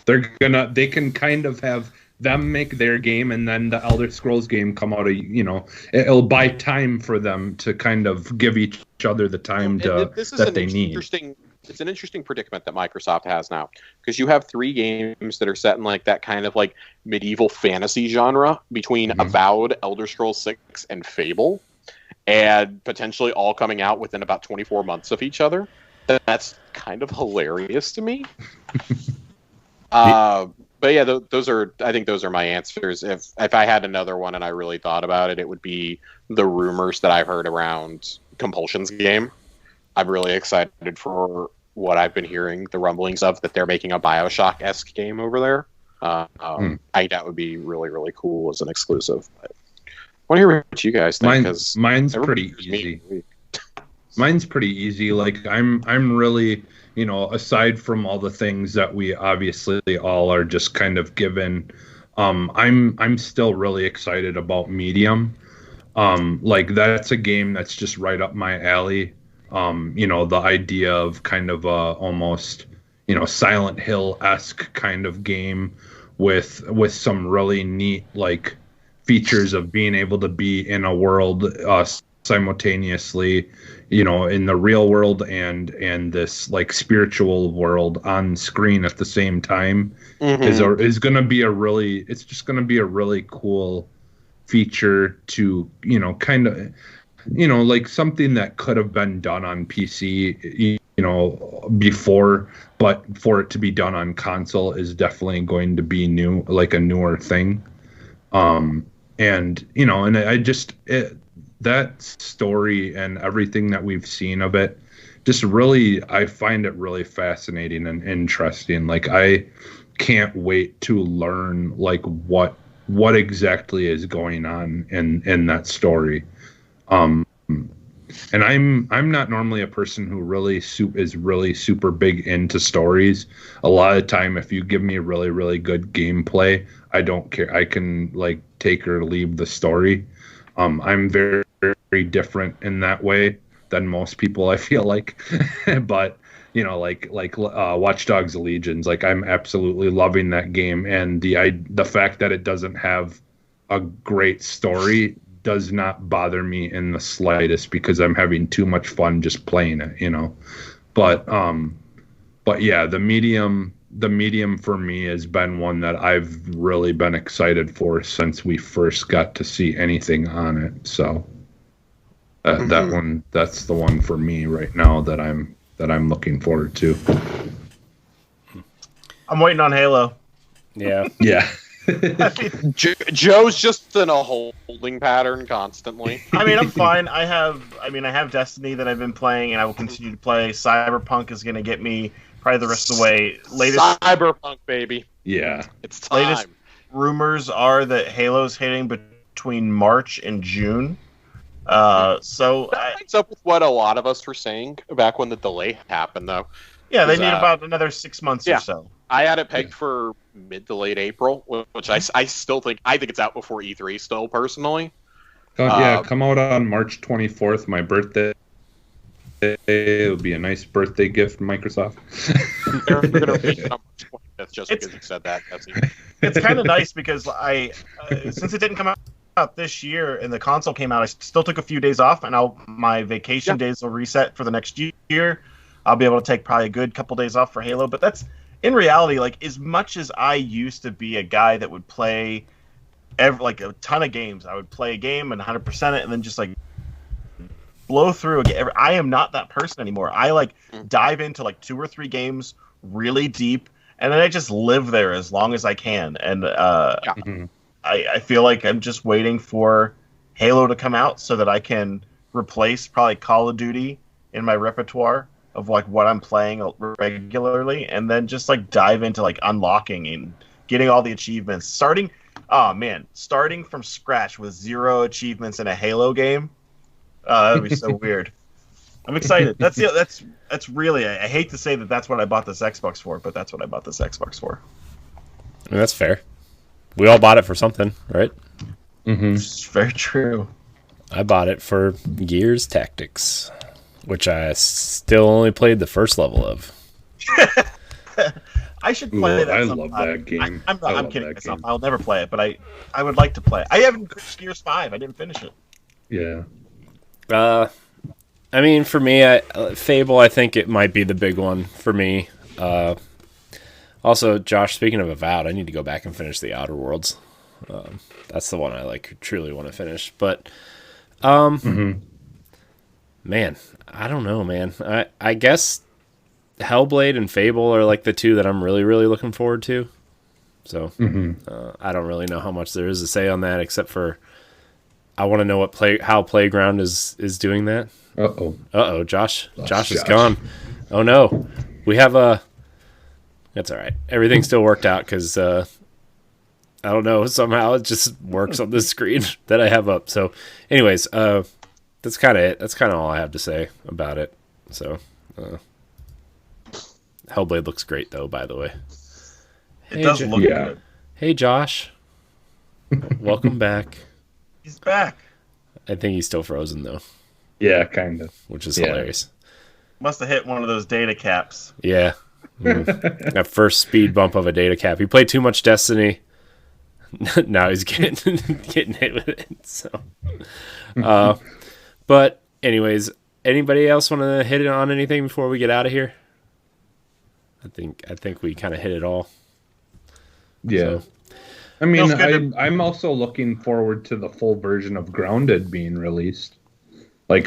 they can kind of have them make their game, and then the Elder Scrolls game come out. It'll buy time for them to kind of give each other the time that they need. It's an interesting predicament that Microsoft has now, because you have 3 games that are set in like that kind of like medieval fantasy genre between Avowed, Elder Scrolls 6, and Fable, and potentially all coming out within about 24 months of each other. That's kind of hilarious to me. But yeah, I think those are my answers. If I had another one and I really thought about it, it would be the rumors that I've heard around Compulsion's game. I'm really excited for what I've been hearing, the rumblings of that they're making a BioShock-esque game over there. I think that would be really, really cool as an exclusive. But I want to hear what you guys think. Mine's pretty easy. Mine's pretty easy. Like I'm really, aside from all the things that we obviously all are just kind of given, I'm still really excited about Medium. Like that's a game that's just right up my alley. The idea of kind of almost, Silent Hill-esque kind of game with some really neat like features of being able to be in a world simultaneously, in the real world and this like spiritual world on screen at the same time is going to be it's just going to be a really cool feature to, kind of, like something that could have been done on PC, before, but for it to be done on console is definitely going to be new, like a newer thing. That story and everything that we've seen of it, just really, I find it really fascinating and interesting. Like I can't wait to learn like what exactly is going on in that story. And I'm not normally a person who really is really super big into stories. A lot of the time, if you give me a really, really good gameplay, I don't care. I can like take or leave the story. I'm very, very different in that way than most people, I feel like. But like Watch Dogs Legions, like I'm absolutely loving that game, and the fact that it doesn't have a great story does not bother me in the slightest, because I'm having too much fun just playing it, But yeah, the medium for me has been one that I've really been excited for since we first got to see anything on it. So that one, that's the one for me right now that I'm looking forward to. I'm waiting on Halo. Yeah. Yeah. Joe's just in a holding pattern constantly. I mean, I'm fine. I have Destiny that I've been playing, and I will continue to play. Cyberpunk is going to get me probably the rest of the way. Cyberpunk, baby. Yeah. It's time. Latest rumors are that Halo's hitting between March and June. So that lines up with what a lot of us were saying back when the delay happened, though. Yeah, they need about another 6 months or so. I had it pegged for mid to late April, which I still think it's out before E3 still, personally. Come out on March 24th, my birthday. It'll be a nice birthday gift from Microsoft. They're going to make it on March 25th just because you said that, Jesse. It's kind of nice because since it didn't come out this year and the console came out, I still took a few days off, and my vacation days will reset for the next year. I'll be able to take probably a good couple days off for Halo, but that's in reality, like, as much as I used to be a guy that would play a ton of games, I would play a game and 100% it and then just like blow through again. I am not that person anymore. I dive into like 2 or 3 games really deep, and then I just live there as long as I can. And I feel like I'm just waiting for Halo to come out so that I can replace probably Call of Duty in my repertoire of like what I'm playing regularly, and then just like dive into like unlocking and getting all the achievements. Starting Oh man, starting from scratch with 0 achievements in a Halo game. That'd be so weird. I'm excited. That's really. I hate to say that that's what I bought this Xbox for, but that's what I bought this Xbox for. I mean, that's fair. We all bought it for something, right? Mm-hmm. It's very true. I bought it for Gears Tactics, which I still only played the first level of. I should play that. I sometime. love that game. I'm kidding myself. I'll never play it, but I would like to play it. I haven't finished Gears 5. I didn't finish it. Yeah. I mean, for me, Fable, I think it might be the big one for me. Also, Josh, speaking of Avowed, I need to go back and finish the Outer Worlds. That's the one I truly want to finish. But, man, I don't know, man. I guess Hellblade and Fable are the two that I'm really, really looking forward to. So, I don't really know how much there is to say on that, except for I want to know how Playground is doing that. Uh-oh. Josh is gone. Oh no, we have that's all right. Everything still worked out because I don't know, somehow it just works on the screen that I have up. So, anyways, that's kind of it. That's kind of all I have to say about it. So, Hellblade looks great though. By the way, It does look good. Hey, Josh, welcome back. He's back. I think he's still frozen though. Yeah, kind of. Which is hilarious. Must have hit one of those data caps. Yeah. That first speed bump of a data cap. He played too much Destiny. Now he's getting hit with it. So, but anyways, anybody else want to hit it on anything before we get out of here? I think we kind of hit it all. Yeah. So. I mean, I'm also looking forward to the full version of Grounded being released. I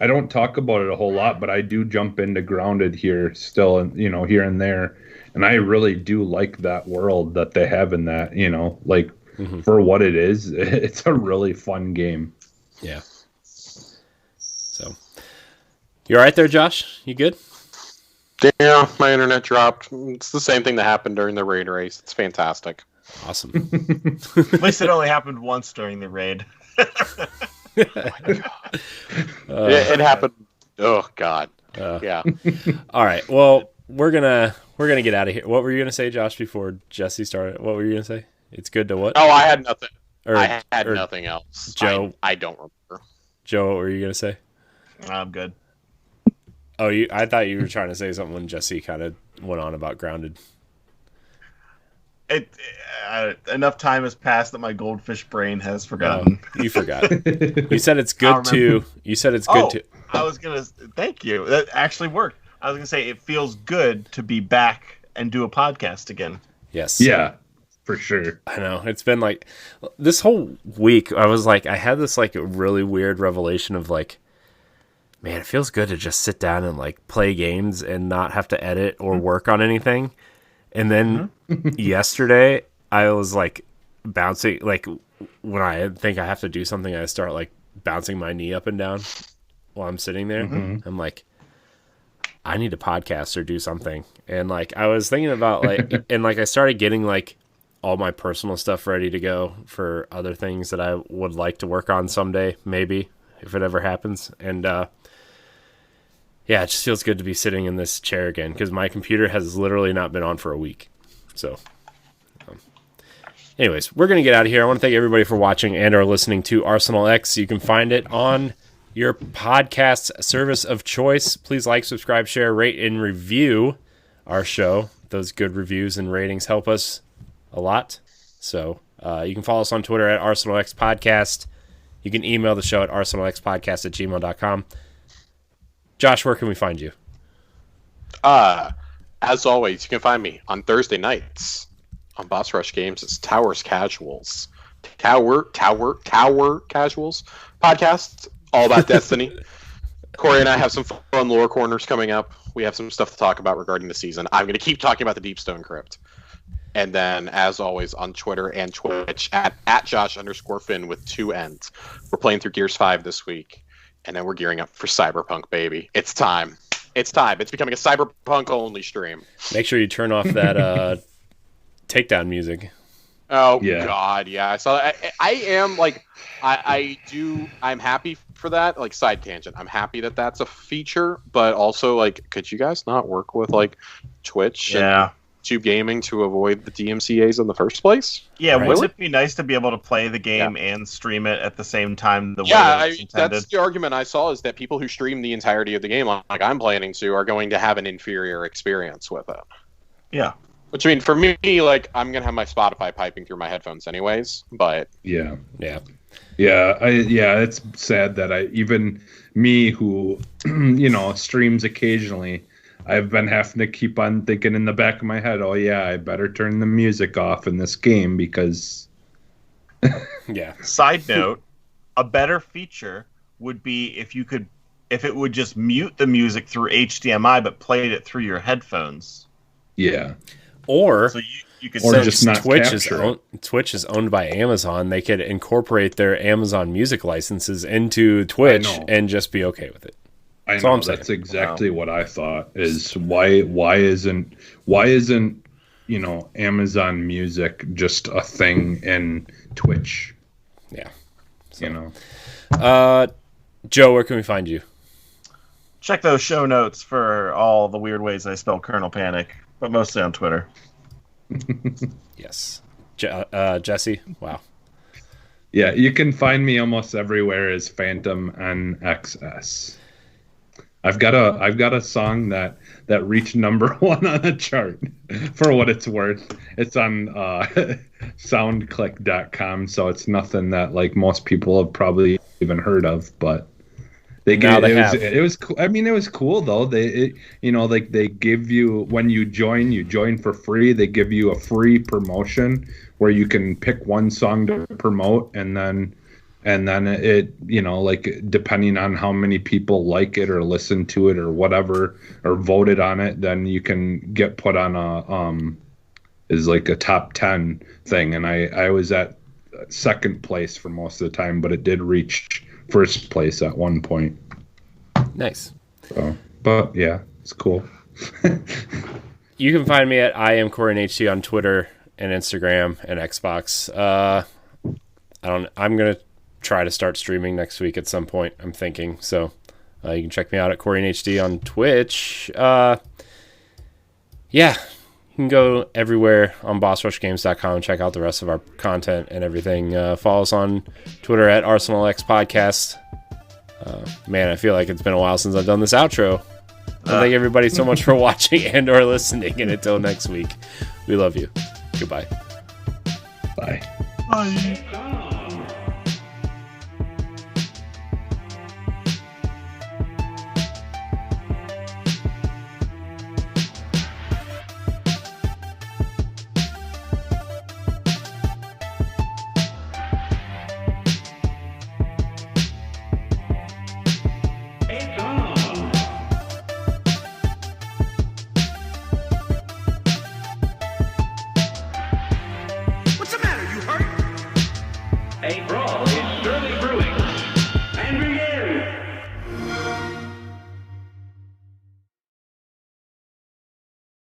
don't talk about it a whole lot, but I do jump into Grounded here still, here and there. And I really do like that world that they have in that, for what it is. It's a really fun game. Yeah. So, you all right there, Josh? You good? Yeah, my internet dropped. It's the same thing that happened during the raid race. It's fantastic. Awesome. At least it only happened once during the raid. Oh my God. It happened. Oh God. Yeah. All right. Well, we're gonna get out of here. What were you gonna say, Josh? Before Jesse started, what were you gonna say? It's good to what? Oh, I had nothing. I had nothing else. Joe, I don't remember. Joe, what were you gonna say? I'm good. Oh, I thought you were trying to say something when Jesse kind of went on about Grounded. Enough time has passed that my goldfish brain has forgotten. You forgot. You said it's good to. You said it's good to. I was gonna. Thank you. That actually worked. I was gonna say it feels good to be back and do a podcast again. Yes. Yeah, for sure. I know. It's been this whole week. I was I had this really weird revelation of man, it feels good to just sit down and play games and not have to edit or work on anything. And then yesterday I was bouncing, when I think I have to do something, I start bouncing my knee up and down while I'm sitting there. Mm-hmm. I'm I need to podcast or do something. And I was thinking about and I started getting all my personal stuff ready to go for other things that I would like to work on someday, maybe if it ever happens. And, yeah, it just feels good to be sitting in this chair again because my computer has literally not been on for a week. So, anyways, we're going to get out of here. I want to thank everybody for watching and or listening to Arsenal X. You can find it on your podcast service of choice. Please like, subscribe, share, rate, and review our show. Those good reviews and ratings help us a lot. So, you can follow us on Twitter at Arsenal X Podcast. You can email the show at arsenalxpodcast@gmail.com. Josh, where can we find you? As always, you can find me on Thursday nights on Boss Rush Games. It's Towers Casuals. Tower Casuals podcast, all about Destiny. Corey and I have some fun lore corners coming up. We have some stuff to talk about regarding the season. I'm going to keep talking about the Deepstone Crypt. And then, as always, on Twitter and Twitch at Josh_Finn with 2 N's. We're playing through Gears 5 this week. And then we're gearing up for Cyberpunk, baby. It's time. It's becoming a Cyberpunk-only stream. Make sure you turn off that takedown music. Oh Yeah. God, yeah. I saw that. I am like, I'm happy for that. Like, side tangent. I'm happy that that's a feature, but also like, could you guys not work with like Twitch and YouTube Gaming to avoid the DMCA's in the first place? Yeah, Right. wouldn't it be nice to be able to play the game and stream it at the same time? The way Yeah, that it's intended? that's the argument I saw, is that people who stream the entirety of the game, like I'm planning to, are going to have an inferior experience with it. Yeah. Which, I mean, for me, like, I'm going to have my Spotify piping through my headphones anyways, but... Yeah. Yeah. Yeah, it's sad that even me who, streams occasionally, I've been having to keep on thinking in the back of my head, oh yeah, I better turn the music off in this game because... Yeah. Side note, a better feature would be if it would just mute the music through HDMI but played it through your headphones. Yeah. Or So you could Or send just not Twitch capture Twitch is owned by Amazon. They could incorporate their Amazon music licenses into Twitch know. and just be okay with it. I That's all know, I'm saying. that's exactly what I thought, is why isn't Amazon Music just a thing in Twitch? Yeah. Joe, where can we find you? check those show notes for all the weird ways I spell Colonel Panic, but mostly on Twitter. Yes. Jesse, wow. Yeah, you can find me almost everywhere as Phantom NXS. I've got a song that reached #1 on a chart, for what it's worth. It's on soundclick.com, so it's nothing that like most people have probably even heard of, but it was cool. I mean, it was cool though. They give you, when you join for free. They give you a free promotion where you can pick one song to promote, and then it, depending on how many people like it or listen to it or whatever, or voted on it, then you can get put on a top 10 thing. And I was at second place for most of the time, but it did reach first place at one point. Nice. So, but yeah, it's cool. You can find me at I am CoreyNHT on Twitter and Instagram and Xbox. I'm gonna try to start streaming next week at some point, I'm thinking. So you can check me out at CoreyNHT on Twitch. Yeah, you can go everywhere on BossRushGames.com and check out the rest of our content and everything. Follow us on Twitter at ArsenalX Man, I feel like it's been a while since I've done this outro. Thank everybody so much for watching and or listening. And until next week, we love you. Goodbye. Bye. It's on. What's the matter? You hurt? A brawl is